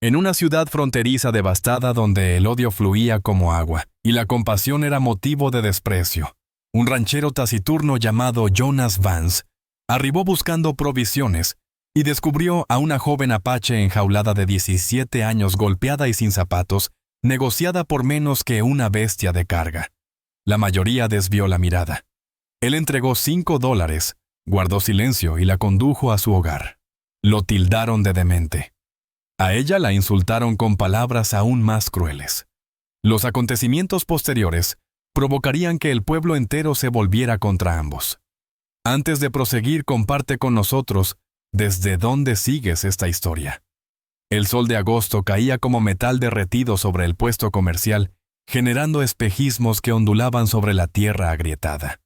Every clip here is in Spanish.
En una ciudad fronteriza devastada donde el odio fluía como agua y la compasión era motivo de desprecio, un ranchero taciturno llamado Jonas Vance arribó buscando provisiones y descubrió a una joven apache enjaulada de 17 años, golpeada y sin zapatos, negociada por menos que una bestia de carga. La mayoría desvió la mirada. Él entregó $5, guardó silencio y la condujo a su hogar. Lo tildaron de demente. A ella la insultaron con palabras aún más crueles. Los acontecimientos posteriores provocarían que el pueblo entero se volviera contra ambos. Antes de proseguir, comparte con nosotros desde dónde sigues esta historia. El sol de agosto caía como metal derretido sobre el puesto comercial, generando espejismos que ondulaban sobre la tierra agrietada.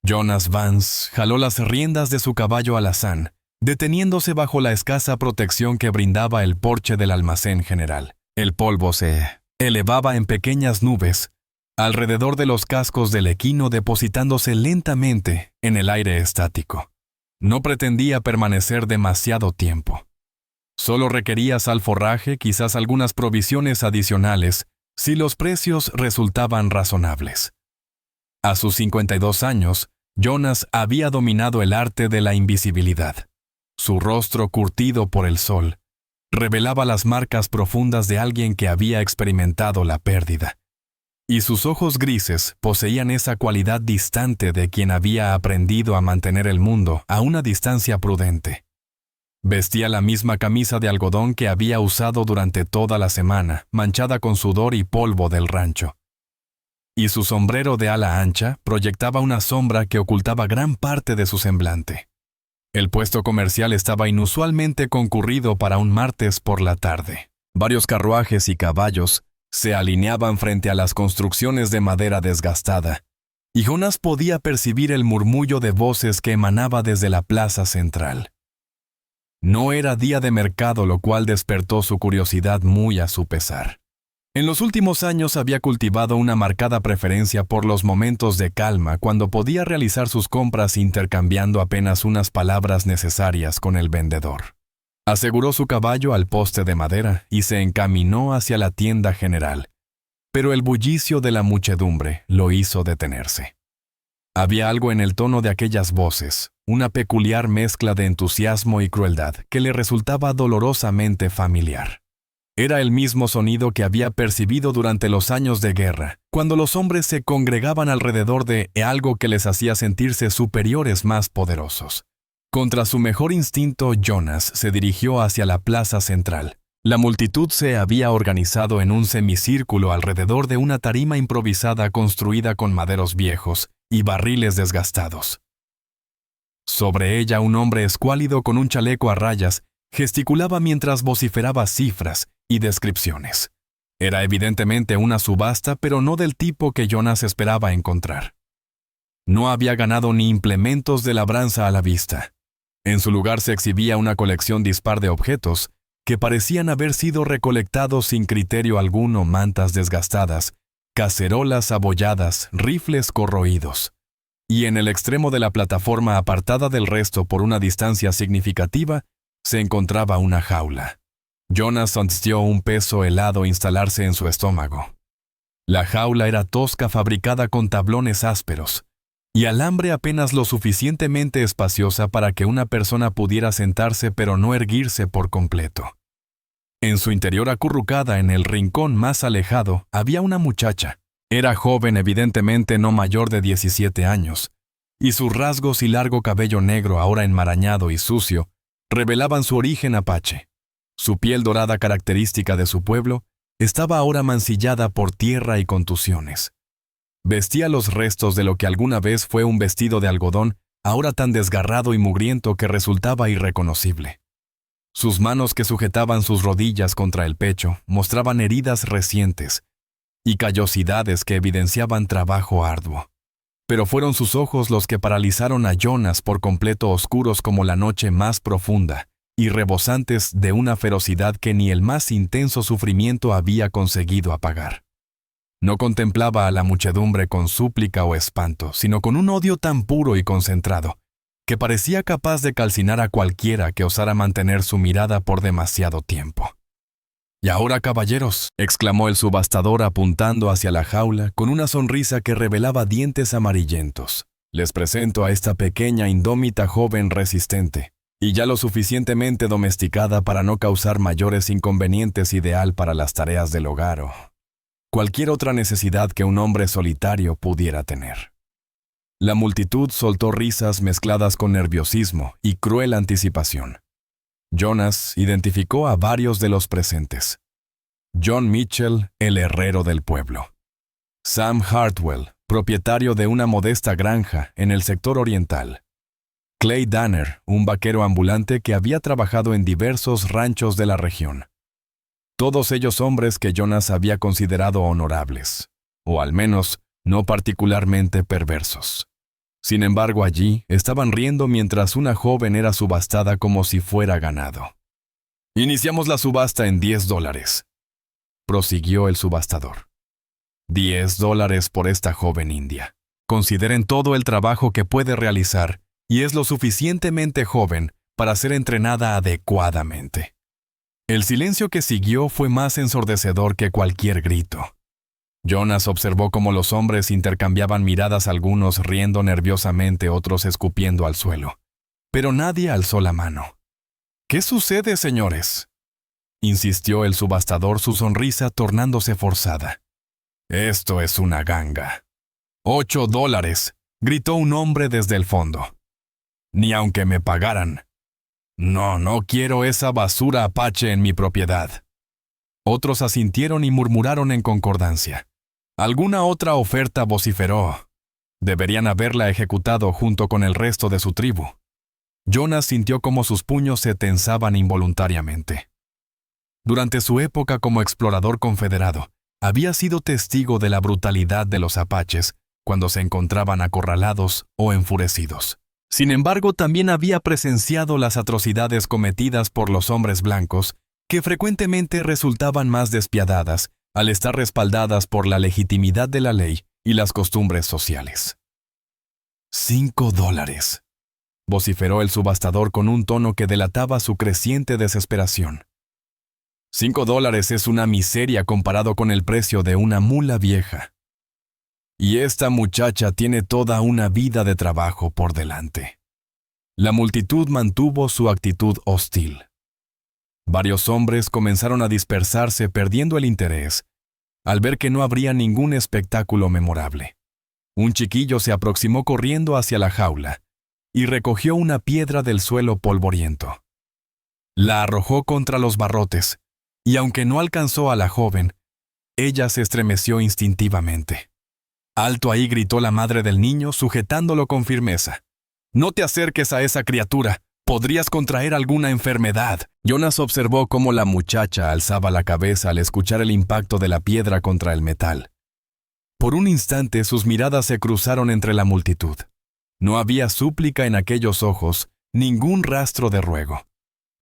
Jonas Vance jaló las riendas de su caballo alazán, deteniéndose bajo la escasa protección que brindaba el porche del almacén general. El polvo se elevaba en pequeñas nubes alrededor de los cascos del equino, depositándose lentamente en el aire estático. No pretendía permanecer demasiado tiempo. Solo requería salforraje, quizás algunas provisiones adicionales, si los precios resultaban razonables. A sus 52 años, Jonas había dominado el arte de la invisibilidad. Su rostro, curtido por el sol, revelaba las marcas profundas de alguien que había experimentado la pérdida. Y sus ojos grises poseían esa cualidad distante de quien había aprendido a mantener el mundo a una distancia prudente. Vestía la misma camisa de algodón que había usado durante toda la semana, manchada con sudor y polvo del rancho. Y su sombrero de ala ancha proyectaba una sombra que ocultaba gran parte de su semblante. El puesto comercial estaba inusualmente concurrido para un martes por la tarde. Varios carruajes y caballos se alineaban frente a las construcciones de madera desgastada, y Jonas podía percibir el murmullo de voces que emanaba desde la plaza central. No era día de mercado, lo cual despertó su curiosidad muy a su pesar. En los últimos años había cultivado una marcada preferencia por los momentos de calma cuando podía realizar sus compras intercambiando apenas unas palabras necesarias con el vendedor. Aseguró su caballo al poste de madera y se encaminó hacia la tienda general, pero el bullicio de la muchedumbre lo hizo detenerse. Había algo en el tono de aquellas voces, una peculiar mezcla de entusiasmo y crueldad que le resultaba dolorosamente familiar. Era el mismo sonido que había percibido durante los años de guerra, cuando los hombres se congregaban alrededor de algo que les hacía sentirse superiores, más poderosos. Contra su mejor instinto, Jonas se dirigió hacia la plaza central. La multitud se había organizado en un semicírculo alrededor de una tarima improvisada construida con maderos viejos y barriles desgastados. Sobre ella, un hombre escuálido con un chaleco a rayas gesticulaba mientras vociferaba cifras y descripciones. Era evidentemente una subasta, pero no del tipo que Jonas esperaba encontrar. No había ganado ni implementos de labranza a la vista. En su lugar se exhibía una colección dispar de objetos que parecían haber sido recolectados sin criterio alguno: mantas desgastadas, cacerolas abolladas, rifles corroídos. Y en el extremo de la plataforma, apartada del resto por una distancia significativa, se encontraba una jaula. Jonas sintió un peso helado instalarse en su estómago. La jaula era tosca, fabricada con tablones ásperos, y alambre apenas lo suficientemente espaciosa para que una persona pudiera sentarse pero no erguirse por completo. En su interior, acurrucada en el rincón más alejado, había una muchacha. Era joven, evidentemente no mayor de 17 años, y sus rasgos y largo cabello negro, ahora enmarañado y sucio, revelaban su origen apache. Su piel dorada, característica de su pueblo, estaba ahora mancillada por tierra y contusiones. Vestía los restos de lo que alguna vez fue un vestido de algodón, ahora tan desgarrado y mugriento que resultaba irreconocible. Sus manos, que sujetaban sus rodillas contra el pecho, mostraban heridas recientes y callosidades que evidenciaban trabajo arduo. Pero fueron sus ojos los que paralizaron a Jonas, por completo oscuros como la noche más profunda y rebosantes de una ferocidad que ni el más intenso sufrimiento había conseguido apagar. No contemplaba a la muchedumbre con súplica o espanto, sino con un odio tan puro y concentrado, que parecía capaz de calcinar a cualquiera que osara mantener su mirada por demasiado tiempo. Y ahora, caballeros, exclamó el subastador apuntando hacia la jaula con una sonrisa que revelaba dientes amarillentos. Les presento a esta pequeña indómita joven resistente, y ya lo suficientemente domesticada para no causar mayores inconvenientes, ideal para las tareas del hogar o cualquier otra necesidad que un hombre solitario pudiera tener. La multitud soltó risas mezcladas con nerviosismo y cruel anticipación. Jonas identificó a varios de los presentes. John Mitchell, el herrero del pueblo. Sam Hartwell, propietario de una modesta granja en el sector oriental. Clay Danner, un vaquero ambulante que había trabajado en diversos ranchos de la región. Todos ellos hombres que Jonas había considerado honorables, o al menos no particularmente perversos. Sin embargo, allí estaban riendo mientras una joven era subastada como si fuera ganado. «Iniciamos la subasta en $10», prosiguió el subastador. $10 por esta joven india. Consideren todo el trabajo que puede realizar y es lo suficientemente joven para ser entrenada adecuadamente. El silencio que siguió fue más ensordecedor que cualquier grito. Jonas observó cómo los hombres intercambiaban miradas, algunos riendo nerviosamente, otros escupiendo al suelo. Pero nadie alzó la mano. «¿Qué sucede, señores?», insistió el subastador, su sonrisa tornándose forzada. «Esto es una ganga». $8, gritó un hombre desde el fondo. «Ni aunque me pagaran. No quiero esa basura apache en mi propiedad». Otros asintieron y murmuraron en concordancia. Alguna otra oferta, vociferó. Deberían haberla ejecutado junto con el resto de su tribu. Jonas sintió cómo sus puños se tensaban involuntariamente. Durante su época como explorador confederado, había sido testigo de la brutalidad de los apaches cuando se encontraban acorralados o enfurecidos. Sin embargo, también había presenciado las atrocidades cometidas por los hombres blancos, que frecuentemente resultaban más despiadadas al estar respaldadas por la legitimidad de la ley y las costumbres sociales. $5, vociferó el subastador con un tono que delataba su creciente desesperación. $5 es una miseria comparado con el precio de una mula vieja. Y esta muchacha tiene toda una vida de trabajo por delante. La multitud mantuvo su actitud hostil. Varios hombres comenzaron a dispersarse, perdiendo el interés, al ver que no habría ningún espectáculo memorable. Un chiquillo se aproximó corriendo hacia la jaula y recogió una piedra del suelo polvoriento. La arrojó contra los barrotes, y aunque no alcanzó a la joven, ella se estremeció instintivamente. «¡Alto ahí!», gritó la madre del niño, sujetándolo con firmeza. «No te acerques a esa criatura. Podrías contraer alguna enfermedad». Jonas observó cómo la muchacha alzaba la cabeza al escuchar el impacto de la piedra contra el metal. Por un instante sus miradas se cruzaron entre la multitud. No había súplica en aquellos ojos, ningún rastro de ruego.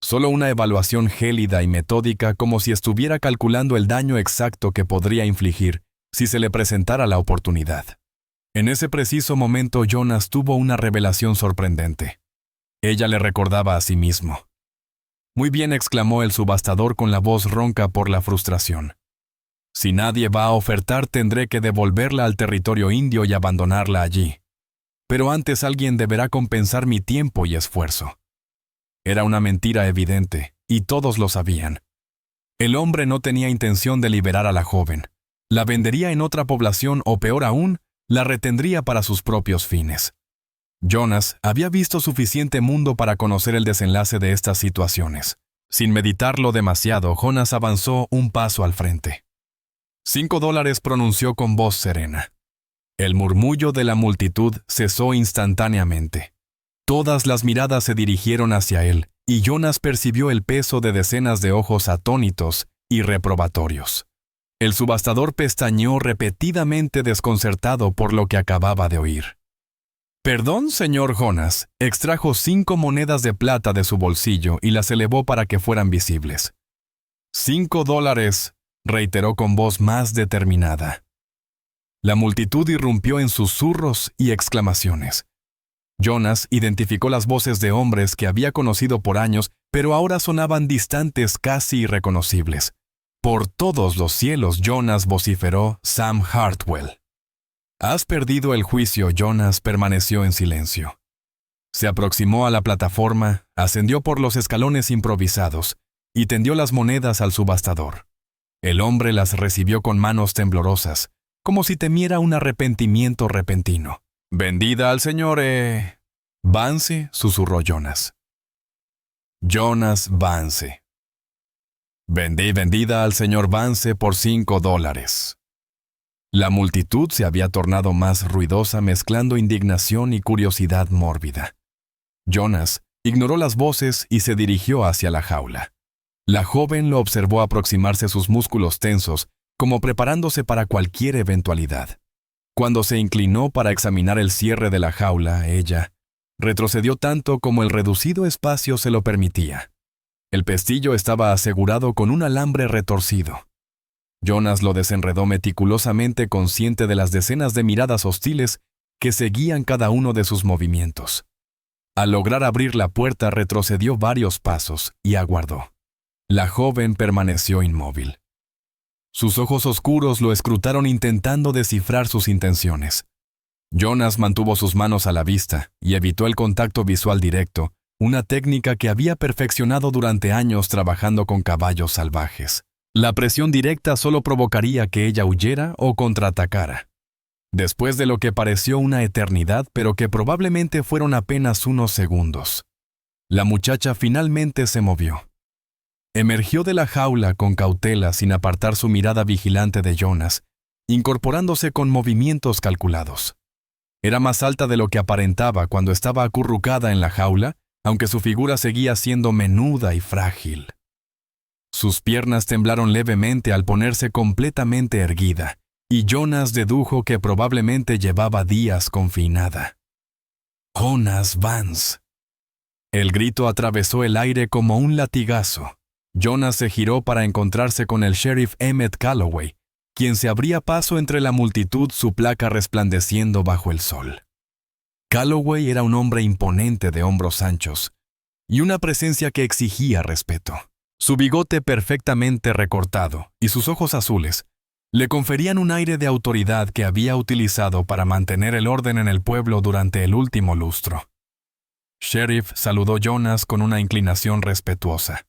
Solo una evaluación gélida y metódica, como si estuviera calculando el daño exacto que podría infligir si se le presentara la oportunidad. En ese preciso momento Jonas tuvo una revelación sorprendente. Ella le recordaba a sí mismo. «Muy bien», exclamó el subastador con la voz ronca por la frustración. «Si nadie va a ofertar, tendré que devolverla al territorio indio y abandonarla allí. Pero antes alguien deberá compensar mi tiempo y esfuerzo». Era una mentira evidente, y todos lo sabían. El hombre no tenía intención de liberar a la joven. La vendería en otra población o, peor aún, la retendría para sus propios fines. Jonas había visto suficiente mundo para conocer el desenlace de estas situaciones. Sin meditarlo demasiado, Jonas avanzó un paso al frente. $5, pronunció con voz serena. El murmullo de la multitud cesó instantáneamente. Todas las miradas se dirigieron hacia él, y Jonas percibió el peso de decenas de ojos atónitos y reprobatorios. El subastador pestañeó repetidamente, desconcertado por lo que acababa de oír. «Perdón, señor Jonas», extrajo 5 monedas de plata de su bolsillo y las elevó para que fueran visibles. $5, reiteró con voz más determinada. La multitud irrumpió en susurros y exclamaciones. Jonas identificó las voces de hombres que había conocido por años, pero ahora sonaban distantes, casi irreconocibles. Por todos los cielos, Jonas, vociferó Sam Hartwell. Has perdido el juicio. Jonas permaneció en silencio. Se aproximó a la plataforma, ascendió por los escalones improvisados y tendió las monedas al subastador. El hombre las recibió con manos temblorosas, como si temiera un arrepentimiento repentino. «Vendida al señor Vance», susurró Jonas. Jonas Vance. Vendida al señor Vance por $5. La multitud se había tornado más ruidosa, mezclando indignación y curiosidad mórbida. Jonas ignoró las voces y se dirigió hacia la jaula. La joven lo observó aproximarse, sus músculos tensos, como preparándose para cualquier eventualidad. Cuando se inclinó para examinar el cierre de la jaula, ella retrocedió tanto como el reducido espacio se lo permitía. El pestillo estaba asegurado con un alambre retorcido. Jonas lo desenredó meticulosamente, consciente de las decenas de miradas hostiles que seguían cada uno de sus movimientos. Al lograr abrir la puerta, retrocedió varios pasos y aguardó. La joven permaneció inmóvil. Sus ojos oscuros lo escrutaron intentando descifrar sus intenciones. Jonas mantuvo sus manos a la vista y evitó el contacto visual directo, una técnica que había perfeccionado durante años trabajando con caballos salvajes. La presión directa solo provocaría que ella huyera o contraatacara. Después de lo que pareció una eternidad, pero que probablemente fueron apenas unos segundos, la muchacha finalmente se movió. Emergió de la jaula con cautela, sin apartar su mirada vigilante de Jonas, incorporándose con movimientos calculados. Era más alta de lo que aparentaba cuando estaba acurrucada en la jaula, aunque su figura seguía siendo menuda y frágil. Sus piernas temblaron levemente al ponerse completamente erguida, y Jonas dedujo que probablemente llevaba días confinada. «Jonas Vance». El grito atravesó el aire como un latigazo. Jonas se giró para encontrarse con el sheriff Emmett Calloway, quien se abría paso entre la multitud, su placa resplandeciendo bajo el sol. Calloway era un hombre imponente de hombros anchos y una presencia que exigía respeto. Su bigote perfectamente recortado y sus ojos azules le conferían un aire de autoridad que había utilizado para mantener el orden en el pueblo durante el último lustro. Sheriff, saludó Jonas con una inclinación respetuosa.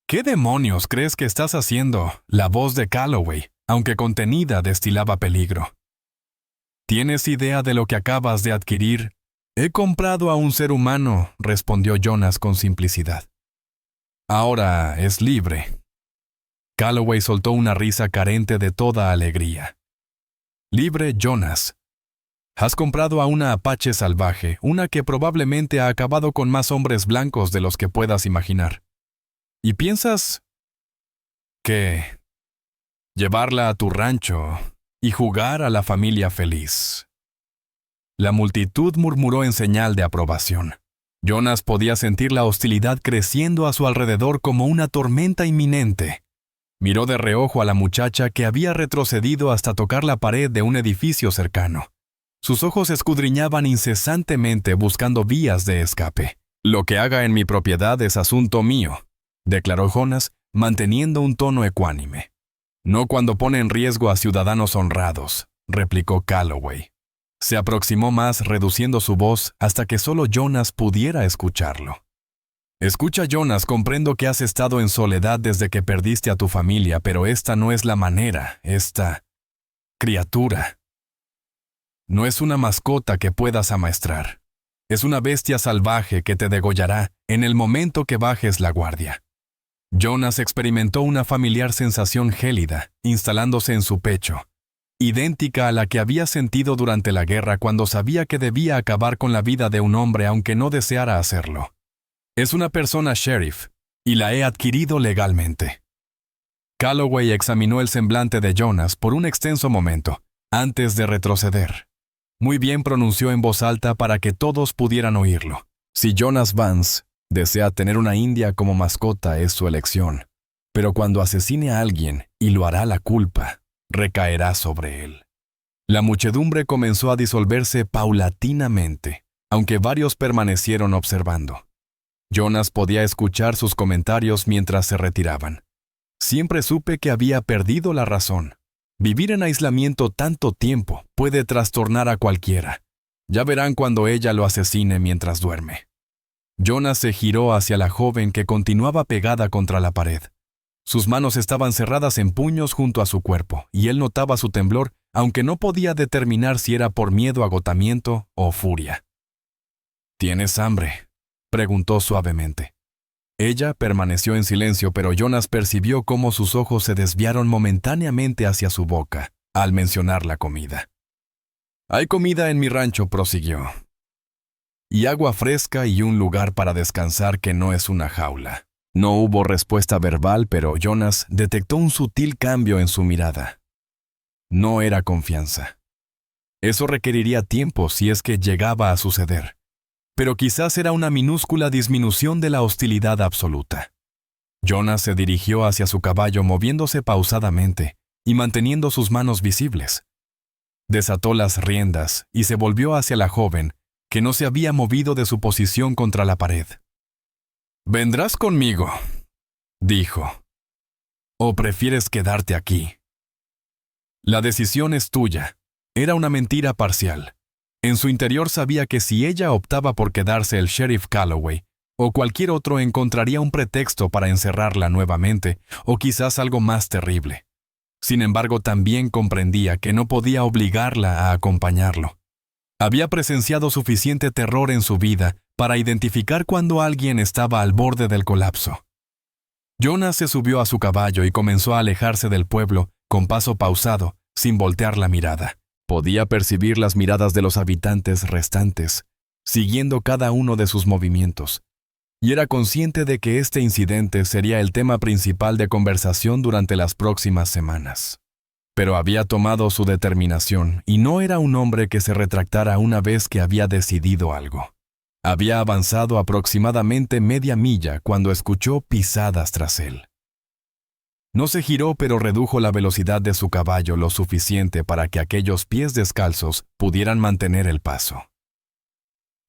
«¿Qué demonios crees que estás haciendo?». La voz de Calloway, aunque contenida, destilaba peligro. «¿Tienes idea de lo que acabas de adquirir?». «He comprado a un ser humano», respondió Jonas con simplicidad. «Ahora es libre». Calloway soltó una risa carente de toda alegría. «Libre, Jonas. Has comprado a una apache salvaje, una que probablemente ha acabado con más hombres blancos de los que puedas imaginar. ¿Y piensas que llevarla a tu rancho y jugar a la familia feliz?». La multitud murmuró en señal de aprobación. Jonas podía sentir la hostilidad creciendo a su alrededor como una tormenta inminente. Miró de reojo a la muchacha, que había retrocedido hasta tocar la pared de un edificio cercano. Sus ojos escudriñaban incesantemente buscando vías de escape. «Lo que haga en mi propiedad es asunto mío», declaró Jonas, manteniendo un tono ecuánime. «No cuando pone en riesgo a ciudadanos honrados», replicó Calloway. Se aproximó más, reduciendo su voz hasta que solo Jonas pudiera escucharlo. «Escucha, Jonas, comprendo que has estado en soledad desde que perdiste a tu familia, pero esta no es la manera. Esta criatura no es una mascota que puedas amaestrar. Es una bestia salvaje que te degollará en el momento que bajes la guardia». Jonas experimentó una familiar sensación gélida, instalándose en su pecho, idéntica a la que había sentido durante la guerra cuando sabía que debía acabar con la vida de un hombre aunque no deseara hacerlo. «Es una persona, sheriff, y la he adquirido legalmente». Calloway examinó el semblante de Jonas por un extenso momento, antes de retroceder. Muy bien, pronunció en voz alta para que todos pudieran oírlo. «Si Jonas Vance desea tener una india como mascota, es su elección. Pero cuando asesine a alguien, y lo hará, la culpa recaerá sobre él». La muchedumbre comenzó a disolverse paulatinamente, aunque varios permanecieron observando. Jonas podía escuchar sus comentarios mientras se retiraban. Siempre supe que había perdido la razón. Vivir en aislamiento tanto tiempo puede trastornar a cualquiera. Ya verán cuando ella lo asesine mientras duerme. Jonas se giró hacia la joven que continuaba pegada contra la pared. Sus manos estaban cerradas en puños junto a su cuerpo, y él notaba su temblor, aunque no podía determinar si era por miedo, agotamiento o furia. ¿Tienes hambre?, preguntó suavemente. Ella permaneció en silencio, pero Jonas percibió cómo sus ojos se desviaron momentáneamente hacia su boca al mencionar la comida. «Hay comida en mi rancho», prosiguió. «Y agua fresca y un lugar para descansar que no es una jaula». No hubo respuesta verbal, pero Jonas detectó un sutil cambio en su mirada. No era confianza. Eso requeriría tiempo si es que llegaba a suceder. Pero quizás era una minúscula disminución de la hostilidad absoluta. Jonas se dirigió hacia su caballo moviéndose pausadamente y manteniendo sus manos visibles. Desató las riendas y se volvió hacia la joven, que no se había movido de su posición contra la pared. «Vendrás conmigo», dijo. «¿O prefieres quedarte aquí?» «La decisión es tuya». Era una mentira parcial. En su interior sabía que si ella optaba por quedarse, el sheriff Calloway o cualquier otro encontraría un pretexto para encerrarla nuevamente, o quizás algo más terrible. Sin embargo, también comprendía que no podía obligarla a acompañarlo. Había presenciado suficiente terror en su vida para identificar cuando alguien estaba al borde del colapso. Jonas se subió a su caballo y comenzó a alejarse del pueblo con paso pausado, sin voltear la mirada. Podía percibir las miradas de los habitantes restantes, siguiendo cada uno de sus movimientos, y era consciente de que este incidente sería el tema principal de conversación durante las próximas semanas. Pero había tomado su determinación y no era un hombre que se retractara una vez que había decidido algo. Había avanzado aproximadamente media milla cuando escuchó pisadas tras él. No se giró, pero redujo la velocidad de su caballo lo suficiente para que aquellos pies descalzos pudieran mantener el paso.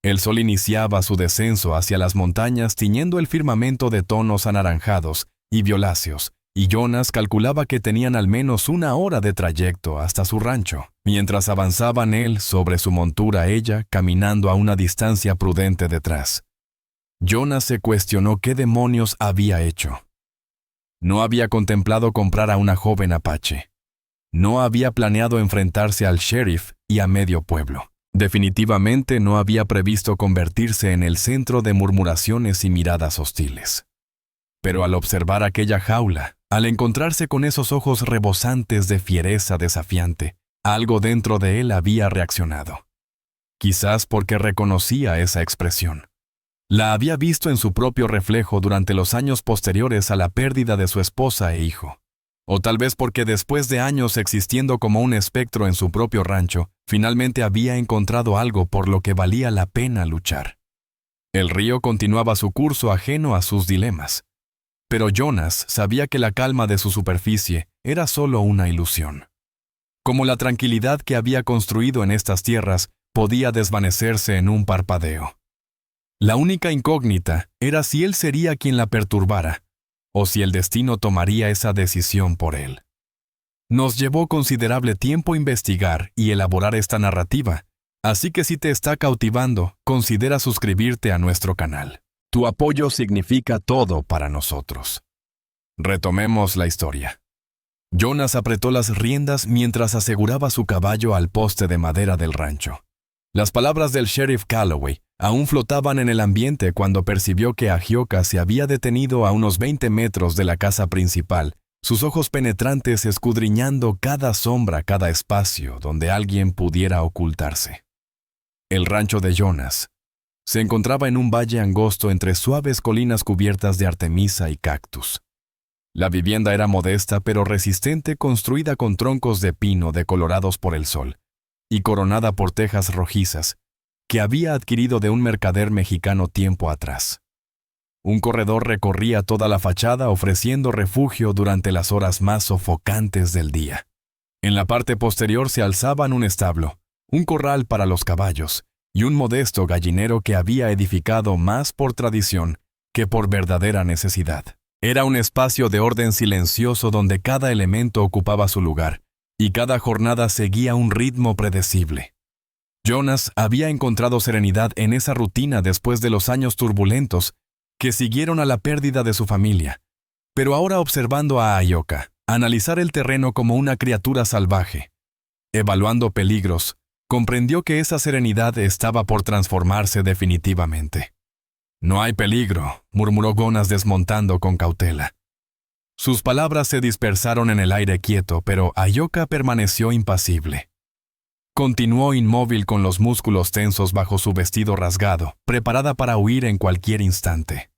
El sol iniciaba su descenso hacia las montañas, tiñendo el firmamento de tonos anaranjados y violáceos, y Jonas calculaba que tenían al menos 1 hora de trayecto hasta su rancho, mientras avanzaban él sobre su montura, ella caminando a una distancia prudente detrás. Jonas se cuestionó qué demonios había hecho. No había contemplado comprar a una joven apache. No había planeado enfrentarse al sheriff y a medio pueblo. Definitivamente no había previsto convertirse en el centro de murmuraciones y miradas hostiles. Pero al observar aquella jaula, al encontrarse con esos ojos rebosantes de fiereza desafiante, algo dentro de él había reaccionado. Quizás porque reconocía esa expresión. La había visto en su propio reflejo durante los años posteriores a la pérdida de su esposa e hijo. O tal vez porque después de años existiendo como un espectro en su propio rancho, finalmente había encontrado algo por lo que valía la pena luchar. El río continuaba su curso ajeno a sus dilemas. Pero Jonas sabía que la calma de su superficie era solo una ilusión. Como la tranquilidad que había construido en estas tierras podía desvanecerse en un parpadeo. La única incógnita era si él sería quien la perturbara, o si el destino tomaría esa decisión por él. Nos llevó considerable tiempo investigar y elaborar esta narrativa, así que si te está cautivando, considera suscribirte a nuestro canal. Tu apoyo significa todo para nosotros. Retomemos la historia. Jonas apretó las riendas mientras aseguraba su caballo al poste de madera del rancho. Las palabras del sheriff Calloway aún flotaban en el ambiente cuando percibió que Agioka se había detenido a unos 20 metros de la casa principal, sus ojos penetrantes escudriñando cada sombra, cada espacio donde alguien pudiera ocultarse. El rancho de Jonas se encontraba en un valle angosto entre suaves colinas cubiertas de artemisa y cactus. La vivienda era modesta pero resistente, construida con troncos de pino decolorados por el sol y coronada por tejas rojizas que había adquirido de un mercader mexicano tiempo atrás. Un corredor recorría toda la fachada ofreciendo refugio durante las horas más sofocantes del día. En la parte posterior se alzaban un establo, un corral para los caballos y un modesto gallinero que había edificado más por tradición que por verdadera necesidad. Era un espacio de orden silencioso donde cada elemento ocupaba su lugar, y cada jornada seguía un ritmo predecible. Jonas había encontrado serenidad en esa rutina después de los años turbulentos que siguieron a la pérdida de su familia. Pero ahora, observando a Ahyoka, analizar el terreno como una criatura salvaje, evaluando peligros, comprendió que esa serenidad estaba por transformarse definitivamente. «No hay peligro», murmuró Jonas desmontando con cautela. Sus palabras se dispersaron en el aire quieto, pero Ahyoka permaneció impasible. Continuó inmóvil con los músculos tensos bajo su vestido rasgado, preparada para huir en cualquier instante.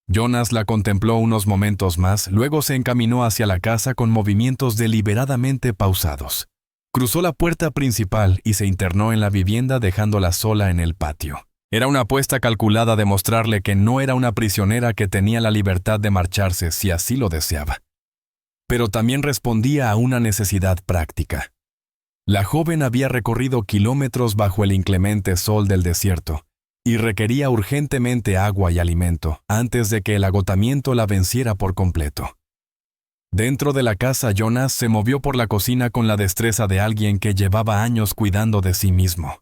Jonas la contempló unos momentos más, luego se encaminó hacia la casa con movimientos deliberadamente pausados. Cruzó la puerta principal y se internó en la vivienda dejándola sola en el patio. Era una apuesta calculada de mostrarle que no era una prisionera que tenía la libertad de marcharse si así lo deseaba. Pero también respondía a una necesidad práctica. La joven había recorrido kilómetros bajo el inclemente sol del desierto y requería urgentemente agua y alimento antes de que el agotamiento la venciera por completo. Dentro de la casa, Jonas se movió por la cocina con la destreza de alguien que llevaba años cuidando de sí mismo.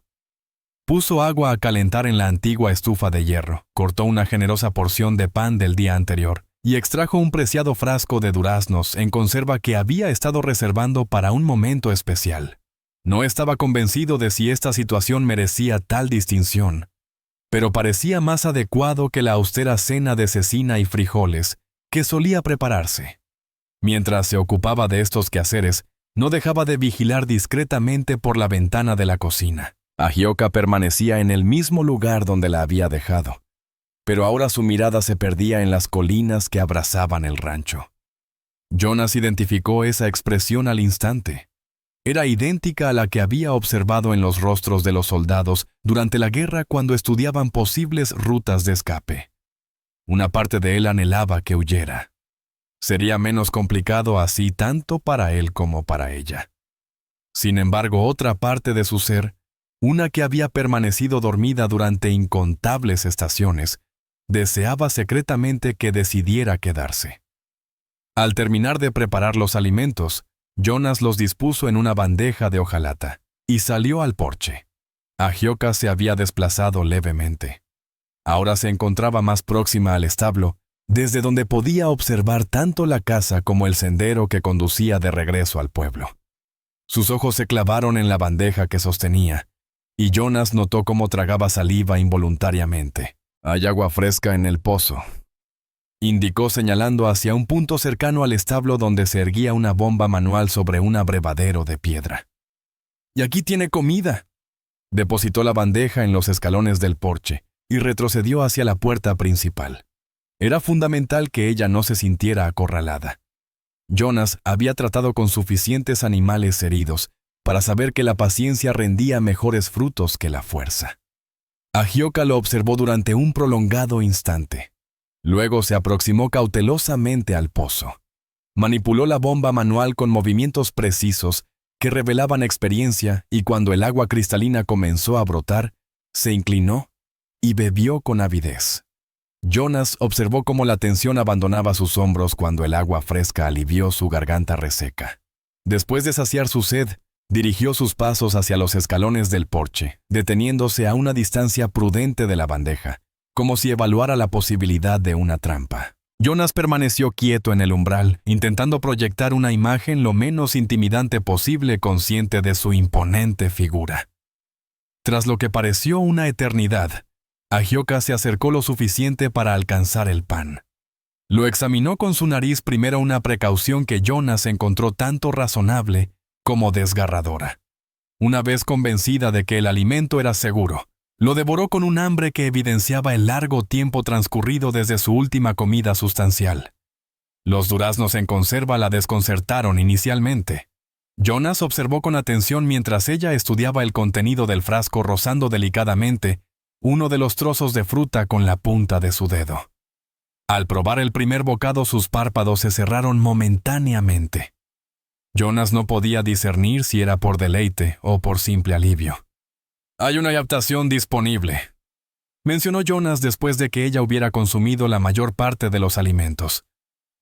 Puso agua a calentar en la antigua estufa de hierro, cortó una generosa porción de pan del día anterior y extrajo un preciado frasco de duraznos en conserva que había estado reservando para un momento especial. No estaba convencido de si esta situación merecía tal distinción, pero parecía más adecuado que la austera cena de cecina y frijoles que solía prepararse. Mientras se ocupaba de estos quehaceres, no dejaba de vigilar discretamente por la ventana de la cocina. Ahyoka permanecía en el mismo lugar donde la había dejado, pero ahora su mirada se perdía en las colinas que abrazaban el rancho. Jonas identificó esa expresión al instante. Era idéntica a la que había observado en los rostros de los soldados durante la guerra cuando estudiaban posibles rutas de escape. Una parte de él anhelaba que huyera. Sería menos complicado así tanto para él como para ella. Sin embargo, otra parte de su ser, una que había permanecido dormida durante incontables estaciones, deseaba secretamente que decidiera quedarse. Al terminar de preparar los alimentos, Jonas los dispuso en una bandeja de hojalata y salió al porche. Ahyoka se había desplazado levemente. Ahora se encontraba más próxima al establo, desde donde podía observar tanto la casa como el sendero que conducía de regreso al pueblo. Sus ojos se clavaron en la bandeja que sostenía, y Jonas notó cómo tragaba saliva involuntariamente. «Hay agua fresca en el pozo», indicó señalando hacia un punto cercano al establo donde se erguía una bomba manual sobre un abrevadero de piedra. «Y aquí tiene comida». Depositó la bandeja en los escalones del porche y retrocedió hacia la puerta principal. Era fundamental que ella no se sintiera acorralada. Jonas había tratado con suficientes animales heridos para saber que la paciencia rendía mejores frutos que la fuerza. Ahyoka lo observó durante un prolongado instante. Luego se aproximó cautelosamente al pozo. Manipuló la bomba manual con movimientos precisos que revelaban experiencia y cuando el agua cristalina comenzó a brotar, se inclinó y bebió con avidez. Jonas observó cómo la tensión abandonaba sus hombros cuando el agua fresca alivió su garganta reseca. Después de saciar su sed, dirigió sus pasos hacia los escalones del porche, deteniéndose a una distancia prudente de la bandeja, como si evaluara la posibilidad de una trampa. Jonas permaneció quieto en el umbral, intentando proyectar una imagen lo menos intimidante posible, consciente de su imponente figura. Tras lo que pareció una eternidad, Ahyoka se acercó lo suficiente para alcanzar el pan. Lo examinó con su nariz, primero, una precaución que Jonas encontró tanto razonable como desgarradora. Una vez convencida de que el alimento era seguro, lo devoró con un hambre que evidenciaba el largo tiempo transcurrido desde su última comida sustancial. Los duraznos en conserva la desconcertaron inicialmente. Jonas observó con atención mientras ella estudiaba el contenido del frasco, rozando delicadamente uno de los trozos de fruta con la punta de su dedo. Al probar el primer bocado, sus párpados se cerraron momentáneamente. Jonas no podía discernir si era por deleite o por simple alivio. «Hay una adaptación disponible», mencionó Jonas después de que ella hubiera consumido la mayor parte de los alimentos.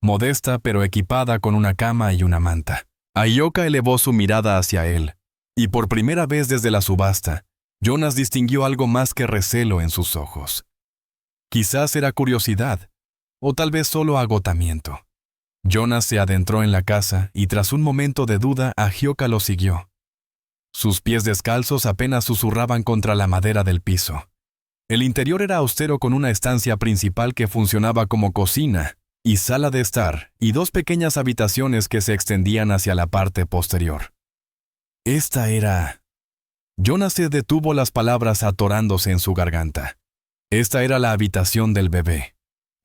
modesta pero equipada con una cama y una manta. Ahioka elevó su mirada hacia él, y por primera vez desde la subasta, Jonas distinguió algo más que recelo en sus ojos. Quizás era curiosidad, o tal vez solo agotamiento. Jonas se adentró en la casa y tras un momento de duda, Ahioka lo siguió. Sus pies descalzos apenas susurraban contra la madera del piso. El interior era austero con una estancia principal que funcionaba como cocina y sala de estar y dos pequeñas habitaciones que se extendían hacia la parte posterior. Esta era... Jonas se detuvo, las palabras atorándose en su garganta. Esta era la habitación del bebé.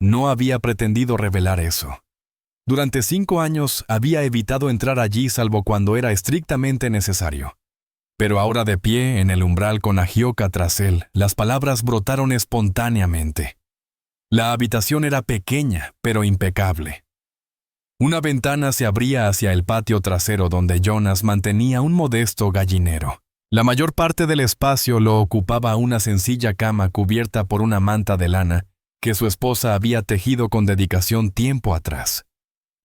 No había pretendido revelar eso. Durante 5 años había evitado entrar allí salvo cuando era estrictamente necesario. Pero ahora de pie en el umbral con Ahioka tras él, las palabras brotaron espontáneamente. La habitación era pequeña, pero impecable. Una ventana se abría hacia el patio trasero donde Jonas mantenía un modesto gallinero. La mayor parte del espacio lo ocupaba una sencilla cama cubierta por una manta de lana que su esposa había tejido con dedicación tiempo atrás.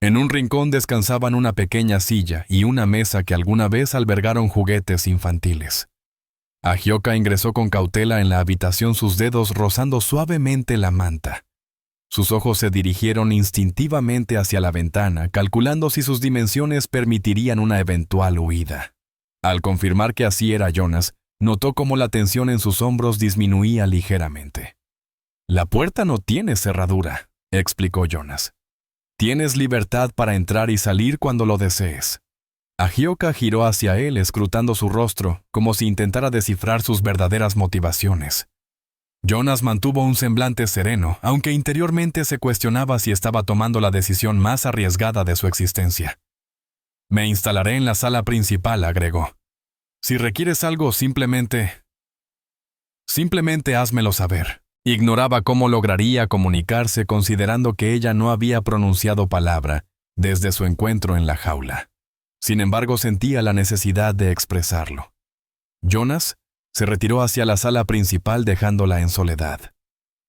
En un rincón descansaban una pequeña silla y una mesa que alguna vez albergaron juguetes infantiles. Ahioka ingresó con cautela en la habitación, sus dedos rozando suavemente la manta. Sus ojos se dirigieron instintivamente hacia la ventana, calculando si sus dimensiones permitirían una eventual huida. Al confirmar que así era Jonas, notó cómo la tensión en sus hombros disminuía ligeramente. «La puerta no tiene cerradura», explicó Jonas. «Tienes libertad para entrar y salir cuando lo desees». Ahioka giró hacia él, escrutando su rostro, como si intentara descifrar sus verdaderas motivaciones. Jonas mantuvo un semblante sereno, aunque interiormente se cuestionaba si estaba tomando la decisión más arriesgada de su existencia. «Me instalaré en la sala principal», agregó. «Si requieres algo, simplemente házmelo saber». Ignoraba cómo lograría comunicarse considerando que ella no había pronunciado palabra desde su encuentro en la jaula. Sin embargo, sentía la necesidad de expresarlo. Jonas se retiró hacia la sala principal dejándola en soledad.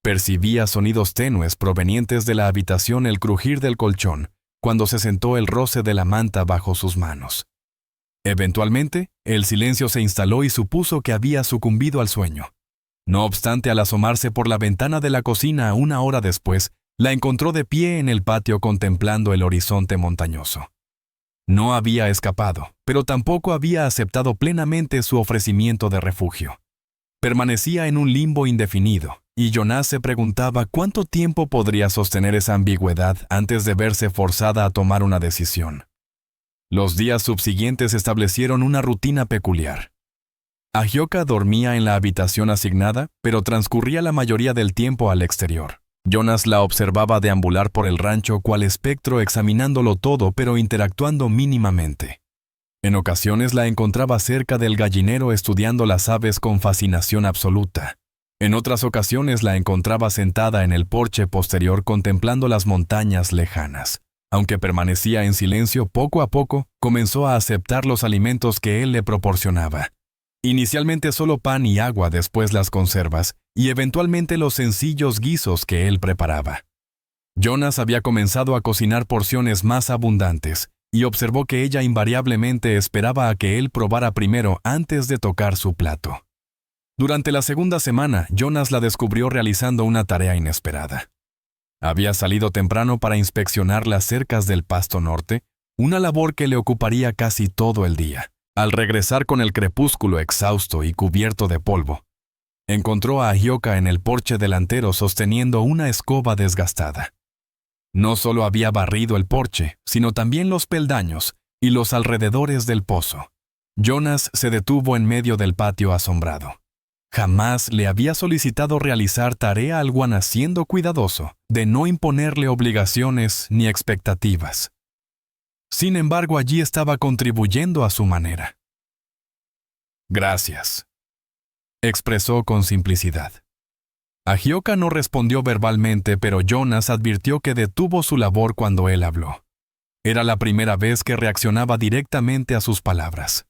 Percibía sonidos tenues provenientes de la habitación, el crujir del colchón, cuando se sentó, el roce de la manta bajo sus manos. Eventualmente, el silencio se instaló y supuso que había sucumbido al sueño. No obstante, al asomarse por la ventana de la cocina 1 hora después, la encontró de pie en el patio contemplando el horizonte montañoso. No había escapado, pero tampoco había aceptado plenamente su ofrecimiento de refugio. Permanecía en un limbo indefinido, y Jonas se preguntaba cuánto tiempo podría sostener esa ambigüedad antes de verse forzada a tomar una decisión. Los días subsiguientes establecieron una rutina peculiar. Ahioka dormía en la habitación asignada, pero transcurría la mayoría del tiempo al exterior. Jonas la observaba deambular por el rancho cual espectro, examinándolo todo pero interactuando mínimamente. En ocasiones la encontraba cerca del gallinero estudiando las aves con fascinación absoluta. En otras ocasiones la encontraba sentada en el porche posterior contemplando las montañas lejanas. Aunque permanecía en silencio, poco a poco comenzó a aceptar los alimentos que él le proporcionaba. Inicialmente solo pan y agua, después las conservas y eventualmente los sencillos guisos que él preparaba. Jonas había comenzado a cocinar porciones más abundantes y observó que ella invariablemente esperaba a que él probara primero antes de tocar su plato. Durante la segunda semana, Jonas la descubrió realizando una tarea inesperada. Había salido temprano para inspeccionar las cercas del Pasto Norte, una labor que le ocuparía casi todo el día. Al regresar con el crepúsculo exhausto y cubierto de polvo, encontró a Ahioka en el porche delantero sosteniendo una escoba desgastada. No solo había barrido el porche, sino también los peldaños y los alrededores del pozo. Jonas se detuvo en medio del patio asombrado. Jamás le había solicitado realizar tarea alguna, siendo cuidadoso de no imponerle obligaciones ni expectativas. Sin embargo, allí estaba contribuyendo a su manera. «Gracias», expresó con simplicidad. Ahioka no respondió verbalmente, pero Jonas advirtió que detuvo su labor cuando él habló. Era la primera vez que reaccionaba directamente a sus palabras.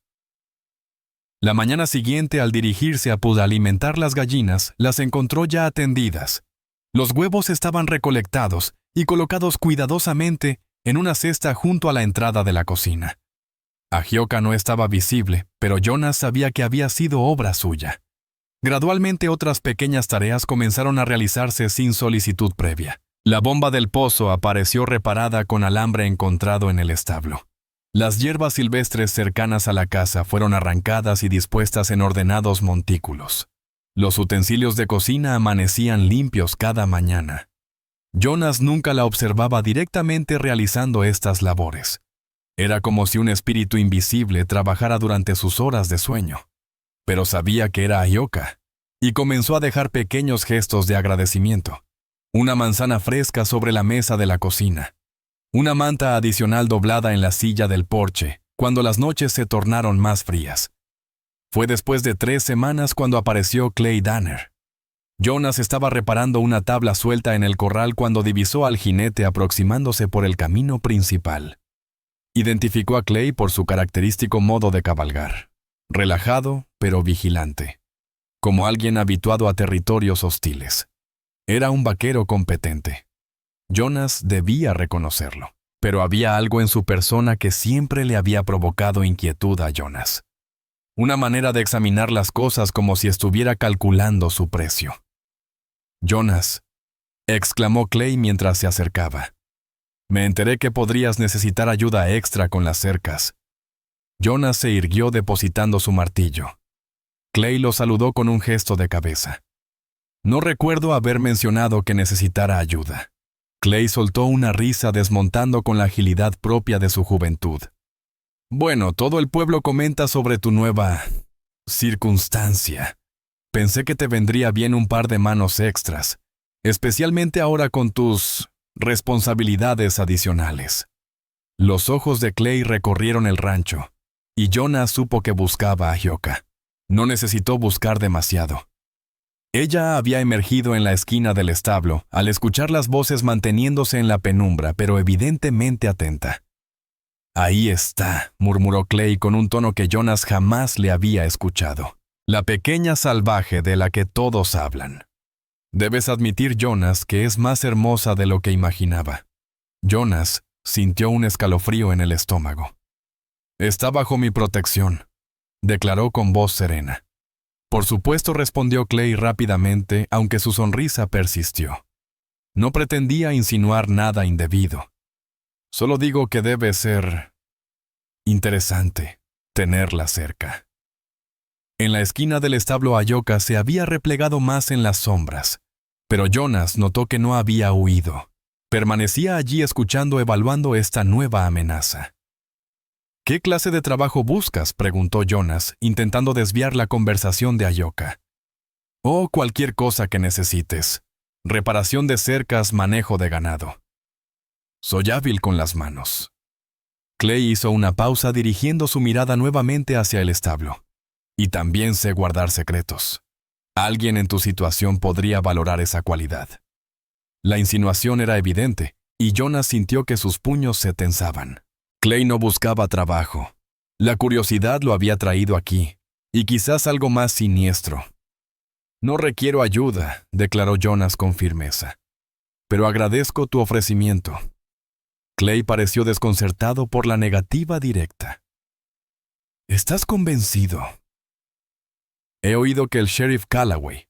La mañana siguiente, al dirigirse a alimentar las gallinas, las encontró ya atendidas. Los huevos estaban recolectados y colocados cuidadosamente en una cesta junto a la entrada de la cocina. Agioca no estaba visible, pero Jonas sabía que había sido obra suya. Gradualmente otras pequeñas tareas comenzaron a realizarse sin solicitud previa. La bomba del pozo apareció reparada con alambre encontrado en el establo. Las hierbas silvestres cercanas a la casa fueron arrancadas y dispuestas en ordenados montículos. Los utensilios de cocina amanecían limpios cada mañana. Jonas nunca la observaba directamente realizando estas labores. Era como si un espíritu invisible trabajara durante sus horas de sueño. Pero sabía que era Agioca, y comenzó a dejar pequeños gestos de agradecimiento. Una manzana fresca sobre la mesa de la cocina. Una manta adicional doblada en la silla del porche, cuando las noches se tornaron más frías. Fue después de 3 semanas cuando apareció Clay Danner. Jonas estaba reparando una tabla suelta en el corral cuando divisó al jinete aproximándose por el camino principal. Identificó a Clay por su característico modo de cabalgar. Relajado, pero vigilante. Como alguien habituado a territorios hostiles. Era un vaquero competente. Jonas debía reconocerlo, pero había algo en su persona que siempre le había provocado inquietud a Jonas. Una manera de examinar las cosas como si estuviera calculando su precio. «Jonas», exclamó Clay mientras se acercaba. «Me enteré que podrías necesitar ayuda extra con las cercas». Jonas se irguió depositando su martillo. Clay lo saludó con un gesto de cabeza. «No recuerdo haber mencionado que necesitara ayuda». Clay soltó una risa desmontando con la agilidad propia de su juventud. «Bueno, todo el pueblo comenta sobre tu nueva circunstancia. Pensé que te vendría bien un par de manos extras, especialmente ahora con tus responsabilidades adicionales». Los ojos de Clay recorrieron el rancho, y Jonas supo que buscaba a Agioca. No necesitó buscar demasiado. Ella había emergido en la esquina del establo, al escuchar las voces manteniéndose en la penumbra, pero evidentemente atenta. «Ahí está», murmuró Clay con un tono que Jonas jamás le había escuchado. «La pequeña salvaje de la que todos hablan». Debes admitir, Jonas, que es más hermosa de lo que imaginaba. Jonas sintió un escalofrío en el estómago. «Está bajo mi protección», declaró con voz serena. «Por supuesto», respondió Clay rápidamente, aunque su sonrisa persistió. No pretendía insinuar nada indebido. «Solo digo que debe ser interesante tenerla cerca». En la esquina del establo Agioca se había replegado más en las sombras, pero Jonas notó que no había huido. Permanecía allí escuchando, evaluando esta nueva amenaza. «¿Qué clase de trabajo buscas?», preguntó Jonas, intentando desviar la conversación de Agioca. «Oh, cualquier cosa que necesites. Reparación de cercas, manejo de ganado. Soy hábil con las manos». Clay hizo una pausa dirigiendo su mirada nuevamente hacia el establo. «Y también sé guardar secretos. Alguien en tu situación podría valorar esa cualidad». La insinuación era evidente, y Jonas sintió que sus puños se tensaban. Clay no buscaba trabajo. La curiosidad lo había traído aquí, y quizás algo más siniestro. «No requiero ayuda», declaró Jonas con firmeza. «Pero agradezco tu ofrecimiento». Clay pareció desconcertado por la negativa directa. «¿Estás convencido?» «He oído que el sheriff Callaway